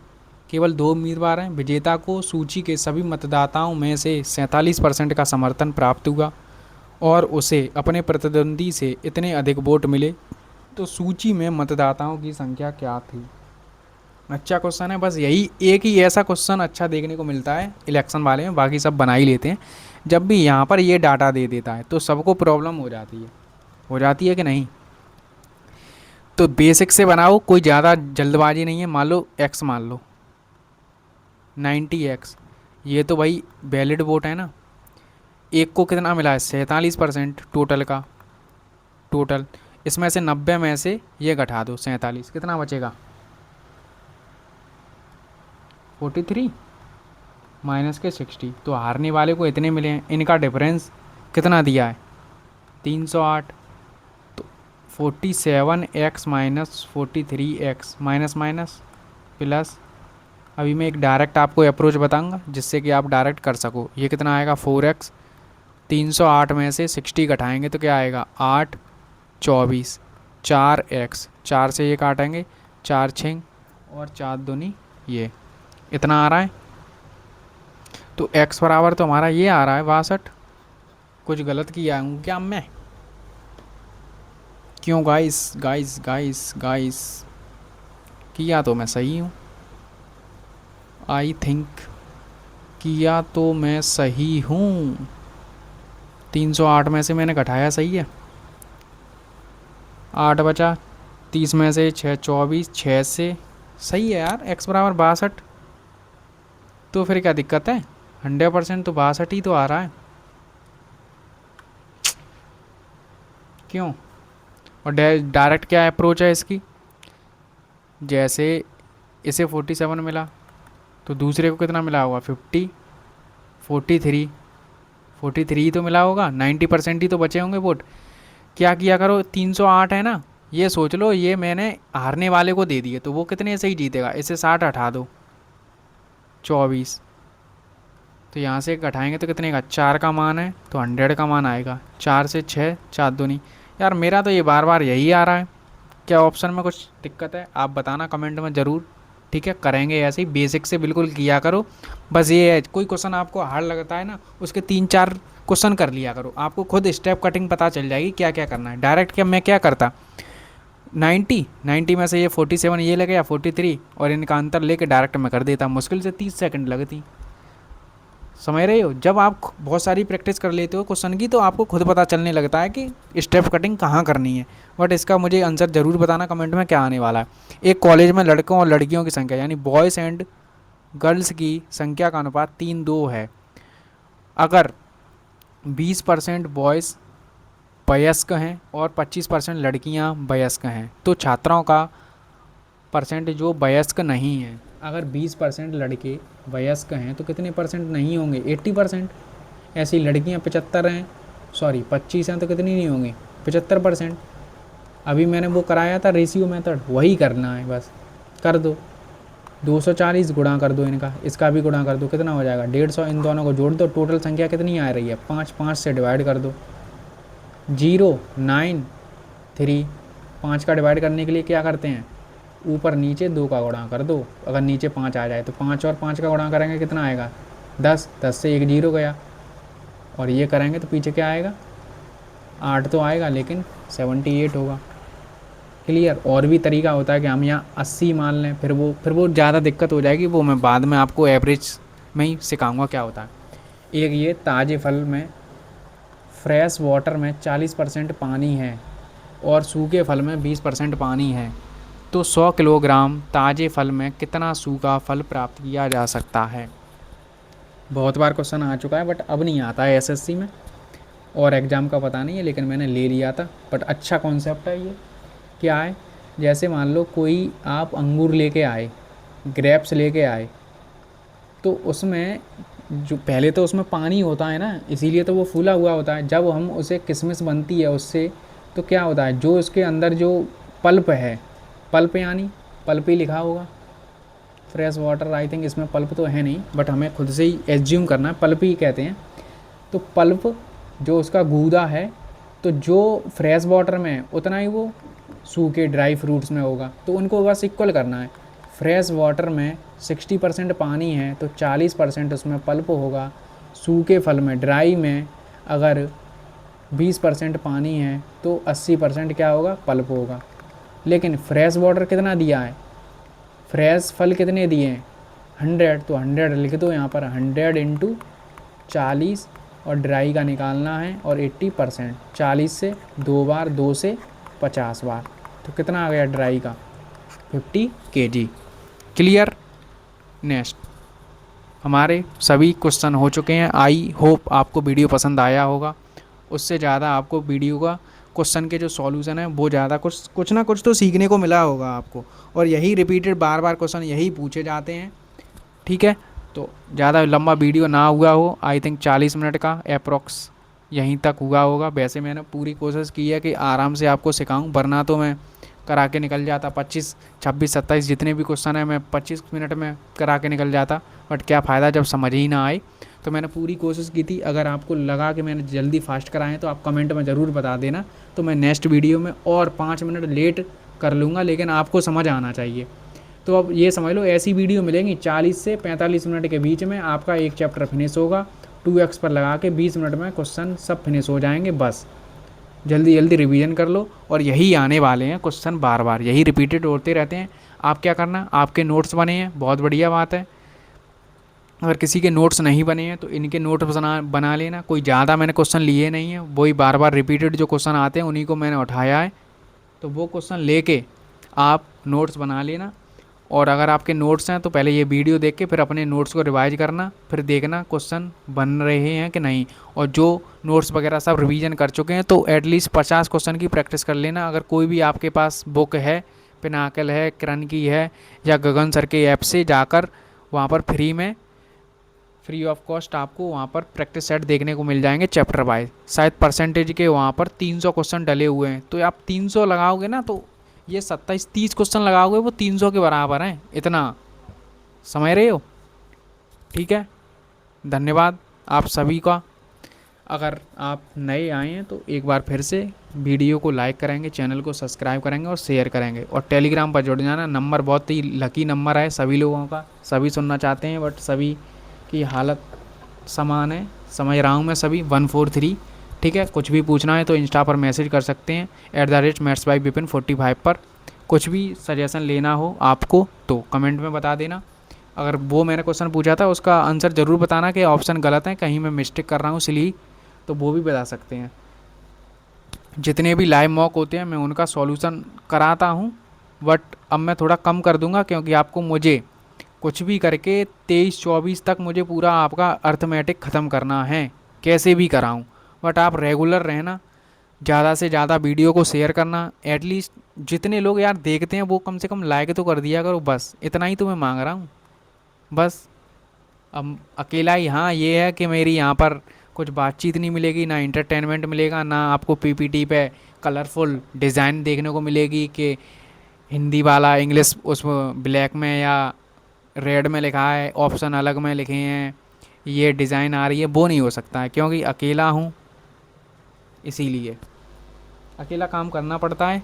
केवल 2 उम्मीदवार हैं। विजेता को सूची के सभी मतदाताओं में से 47% का समर्थन प्राप्त हुआ और उसे अपने प्रतिद्वंदी से इतने अधिक वोट मिले। तो सूची में मतदाताओं की संख्या क्या थी? अच्छा क्वेश्चन है। बस यही एक ही ऐसा क्वेश्चन अच्छा देखने को मिलता है इलेक्शन वाले में, बाकी सब बना ही लेते हैं। जब भी यहाँ पर ये डाटा दे देता है तो सबको प्रॉब्लम हो जाती है कि नहीं? तो बेसिक से बनाओ, कोई ज़्यादा जल्दबाजी नहीं है। मान लो एक्स, मान लो 90x, ये तो भाई वैलिड वोट है ना। एक को कितना मिला है? 47% टोटल का। टोटल इसमें से 90 में से ये घटा दो 47, कितना बचेगा? 43 माइनस के 60। तो हारने वाले को इतने मिले हैं, इनका डिफरेंस कितना दिया है? 308। तो 47x minus 43x minus minus plus. अभी मैं एक डायरेक्ट आपको अप्रोच बताऊंगा जिससे कि आप डायरेक्ट कर सको। ये कितना आएगा? 4x। 308 में से 60 घटाएंगे तो क्या आएगा? 8 24 4x, 4 से ये काटेंगे, 4 6 और 4 दूनी ये, इतना आ रहा है। तो x बराबर तो हमारा ये आ रहा है 62। कुछ गलत किया हूँ क्या मैं? क्यों गाइस गाइस गाइस गाइस, किया तो मैं सही हूँ। आई थिंक किया तो मैं सही हूँ। 308 में से मैंने घटाया, सही है। 8 बचा, 30 में से 6 24, 6 से सही है यार। x बराबर 62। तो फिर क्या दिक्कत है? 100% तो 62 ही तो आ रहा है। क्यों? और डायरेक्ट क्या अप्रोच है इसकी? जैसे इसे 47 मिला तो दूसरे को कितना मिला होगा? 50, 43, 43 तो मिला होगा। 90% ही तो बचे होंगे वोट। क्या किया करो, 308 है ना, ये सोच लो ये मैंने हारने वाले को दे दिए, तो वो कितने से ही जीतेगा। इसे 60 हटा दो, 24। तो यहाँ से घटाएंगे तो कितने का? 4 का मान है तो 100 का मान आएगा। 4 से 6, 4 दूनी। यार मेरा तो ये बार बार यही आ रहा है। क्या ऑप्शन में कुछ दिक्कत है? आप बताना कमेंट में ज़रूर। ठीक है, करेंगे ऐसे ही बेसिक से बिल्कुल किया करो। बस ये है, कोई क्वेश्चन आपको हार्ड लगता है ना, उसके 3-4 क्वेश्चन कर लिया करो, आपको खुद स्टेप कटिंग पता चल जाएगी क्या क्या करना है। डायरेक्ट क्या मैं क्या करता, 90 में से ये 47 ये लगे या 43 और इनका अंतर लेके डायरेक्ट मैं कर देता, मुश्किल से 30 सेकंड लगती। समझ रहे हो, जब आप बहुत सारी प्रैक्टिस कर लेते हो क्वेश्चन की तो आपको खुद पता चलने लगता है कि स्टेप कटिंग कहाँ करनी है। बट इसका मुझे आंसर ज़रूर बताना कमेंट में क्या आने वाला है। एक कॉलेज में लड़कों और लड़कियों की संख्या यानी बॉयज़ एंड गर्ल्स की संख्या का अनुपात 3:2 है। अगर 20% बॉयज़ वयस्क हैं और 25% लड़कियां वयस्क हैं तो छात्राओं का परसेंट जो वयस्क नहीं हैं, अगर 20% लड़के वयस्क हैं तो कितने परसेंट नहीं होंगे, 80%। ऐसी लड़कियां 75 हैं, सॉरी 25 हैं तो कितनी नहीं होंगी, 75%। अभी मैंने वो कराया था रेशियो मेथड, वही करना है बस। कर दो 240 गुणा कर दो इनका, इसका भी गुणा कर दो, कितना हो जाएगा 150। इन दोनों को जोड़ दो, टोटल संख्या कितनी आ रही है 5, 5 से डिवाइड कर दो। 0, 9, 3, 5 का डिवाइड करने के लिए क्या करते हैं, ऊपर नीचे 2 का गुणा कर दो। अगर नीचे 5 आ जाए तो 5 और 5 का गुणा करेंगे कितना आएगा 10, 10 से एक 0 गया। और ये करेंगे तो पीछे क्या आएगा 8 तो आएगा लेकिन 78 होगा। क्लियर। और भी तरीका होता है कि हम यहाँ 80 मान लें, फिर वो ज़्यादा दिक्कत हो जाएगी, वो मैं बाद में आपको एवरेज में ही सिखाऊंगा क्या होता है। एक ये ताज़े फल में फ्रेश वाटर में 40% पानी है और सूखे फल में 20% पानी है, तो 100 किलोग्राम ताज़े फल में कितना सूखा फल प्राप्त किया जा सकता है। बहुत बार क्वेश्चन आ चुका है बट अब नहीं आता है एसएससी में, और एग्ज़ाम का पता नहीं है लेकिन मैंने ले लिया था। बट अच्छा कॉन्सेप्ट है ये। क्या है, जैसे मान लो कोई आप अंगूर लेके आए, ग्रेप्स लेके आए, तो उसमें जो पहले तो उसमें पानी होता है ना, इसीलिए तो वो फूला हुआ होता है। जब हम उसे किशमिश बनती है उससे, तो क्या होता है जो उसके अंदर जो पल्प है, पल्प यानी पल्प ही लिखा होगा, फ्रेश वाटर आई थिंक इसमें पल्प तो है नहीं बट हमें खुद से ही एज्यूम करना है, पल्प ही कहते हैं। तो पल्प जो उसका गूदा है, तो जो फ्रेश वाटर में है उतना ही वो सूखे ड्राई फ्रूट्स में होगा, तो उनको बस इक्वल करना है। फ्रेश वाटर में 60% पानी है तो 40% उसमें पल्प होगा। सूखे फल में ड्राई में अगर 20% पानी है तो 80% क्या होगा पल्प होगा। लेकिन फ्रेश वाटर कितना दिया है, फ्रेश फल कितने दिए हैं 100, तो 100 लिख दो यहाँ पर, 100 इंटू 40 और ड्राई का निकालना है और 80%, 40 से 2 बार, 2 से 50 बार, तो कितना आ गया ड्राई का 50 kg। क्लियर। नेक्स्ट हमारे सभी क्वेश्चन हो चुके हैं। आई होप आपको वीडियो पसंद आया होगा। उससे ज़्यादा आपको वीडियो का क्वेश्चन के जो सॉल्यूशन है वो ज़्यादा कुछ ना कुछ तो सीखने को मिला होगा आपको, और यही रिपीटेड बार बार क्वेश्चन यही पूछे जाते हैं। ठीक है, तो ज़्यादा लंबा वीडियो ना हुआ हो, आई थिंक 40 मिनट का अप्रॉक्स यहीं तक हुआ होगा। वैसे मैंने पूरी कोशिश की है कि आराम से आपको सिखाऊं, वरना तो मैं करा के निकल जाता 25, 26, 27 जितने भी क्वेश्चन है मैं 25 मिनट में करा के निकल जाता। बट क्या फ़ायदा जब समझ ही ना आए। तो मैंने पूरी कोशिश की थी। अगर आपको लगा कि मैंने जल्दी फास्ट कराएं तो आप कमेंट में ज़रूर बता देना, तो मैं नेक्स्ट वीडियो में और 5 मिनट लेट कर लूँगा, लेकिन आपको समझ आना चाहिए। तो अब ये समझ लो ऐसी वीडियो मिलेंगी 40 से 45 मिनट के बीच में आपका एक चैप्टर फिनिश होगा। 2x पर लगा के 20 मिनट में क्वेश्चन सब फिनिश हो जाएंगे। बस जल्दी जल्दी रिवीजन कर लो, और यही आने वाले हैं क्वेश्चन, बार बार यही रिपीटेड होते रहते हैं। आप क्या करना, आपके नोट्स बने हैं बहुत बढ़िया बात है। अगर किसी के नोट्स नहीं बने हैं तो इनके नोट्स बना लेना। कोई ज़्यादा मैंने क्वेश्चन लिए नहीं है, वही बार बार रिपीटेड जो क्वेश्चन आते हैं उन्हीं को मैंने उठाया है। तो वो क्वेश्चन लेके आप नोट्स बना लेना। और अगर आपके नोट्स हैं तो पहले ये वीडियो देख के फिर अपने नोट्स को रिवाइज करना, फिर देखना क्वेश्चन बन रहे हैं कि नहीं। और जो नोट्स वगैरह सब रिवीजन कर चुके हैं तो एटलीस्ट 50 क्वेश्चन की प्रैक्टिस कर लेना। अगर कोई भी आपके पास बुक है, पिनाकल है, किरण की है, या गगन सर के ऐप से जाकर वहाँ पर फ्री ऑफ कॉस्ट आपको वहाँ पर प्रैक्टिस सेट देखने को मिल जाएंगे चैप्टर वाइज। शायद परसेंटेज के वहाँ पर 300 क्वेश्चन डले हुए हैं, तो आप 300 लगाओगे ना तो ये 27-30 क्वेश्चन लगाओगे वो 300 के बराबर हैं। इतना समझ रहे हो। ठीक है, धन्यवाद आप सभी का। अगर आप नए आए हैं तो एक बार फिर से वीडियो को लाइक करेंगे, चैनल को सब्सक्राइब करेंगे और शेयर करेंगे, और टेलीग्राम पर जुड़ जाना। नंबर बहुत ही लकी नंबर है सभी लोगों का, सभी सुनना चाहते हैं बट सभी की हालत समान है, समझ रहा हूँ मैं सभी। 143 ठीक है। कुछ भी पूछना है तो इंस्टा पर मैसेज कर सकते हैं @mathsbyvipin45 पर। कुछ भी सजेशन लेना हो आपको तो कमेंट में बता देना। अगर वो मैंने क्वेश्चन पूछा था उसका आंसर ज़रूर बताना कि ऑप्शन गलत है, कहीं मैं मिस्टेक कर रहा हूँ इसलिए, तो वो भी बता सकते हैं। जितने भी लाइव मॉक होते हैं मैं उनका सॉल्यूशन कराता हूँ, बट अब मैं थोड़ा कम कर दूंगा क्योंकि आपको मुझे कुछ भी करके 23-24 तक मुझे पूरा आपका अर्थमेटिक ख़त्म करना है, कैसे भी कराऊँ। बट आप रेगुलर रहना, ज़्यादा से ज़्यादा वीडियो को शेयर करना, एटलीस्ट जितने लोग यार देखते हैं वो कम से कम लाइक तो कर दिया करो, बस इतना ही तो मैं मांग रहा हूँ। बस अब अकेला ही, हाँ ये है कि मेरी यहाँ पर कुछ बातचीत नहीं मिलेगी, ना इंटरटेनमेंट मिलेगा, ना आपको पीपीटी पे कलरफुल डिज़ाइन देखने को मिलेगी कि हिंदी वाला इंग्लिश उस ब्लैक में या रेड में लिखा है, ऑप्शन अलग में लिखे हैं, ये डिज़ाइन आ रही है, वो नहीं हो सकता है क्योंकि अकेला हूँ, इसीलिए अकेला काम करना पड़ता है।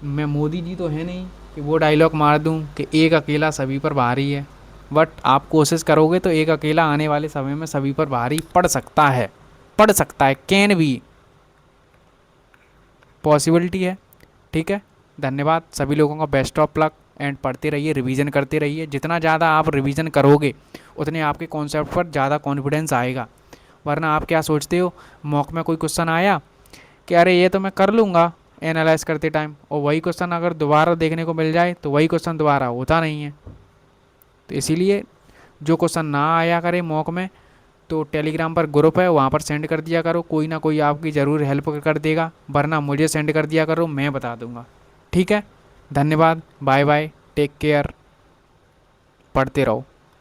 मैं मोदी जी तो है नहीं कि वो डायलॉग मार दूँ कि एक अकेला सभी पर भारी है, बट आप कोशिश करोगे तो एक अकेला आने वाले समय में सभी पर भारी पड़ सकता है, पड़ सकता है, कैन भी पॉसिबिलिटी है। ठीक है। धन्यवाद सभी लोगों का, बेस्ट ऑफ लक, एंड पढ़ते रहिए, रिवीजन करते रहिए। जितना ज़्यादा आप रिवीजन करोगे उतने आपके कॉन्सेप्ट पर ज़्यादा कॉन्फिडेंस आएगा। वरना आप क्या सोचते हो, मॉक में कोई क्वेश्चन आया कि अरे ये तो मैं कर लूँगा एनालाइज करते टाइम, और वही क्वेश्चन अगर दोबारा देखने को मिल जाए तो वही क्वेश्चन दोबारा होता नहीं है। तो इसीलिए जो क्वेश्चन ना आया करे मॉक में तो टेलीग्राम पर ग्रुप है, वहाँ पर सेंड कर दिया करो, कोई ना कोई आपकी ज़रूर हेल्प कर देगा, वरना मुझे सेंड कर दिया करो, मैं बता दूंगा। ठीक है। धन्यवाद, बाय बाय, टेक केयर, पढ़ते रहो।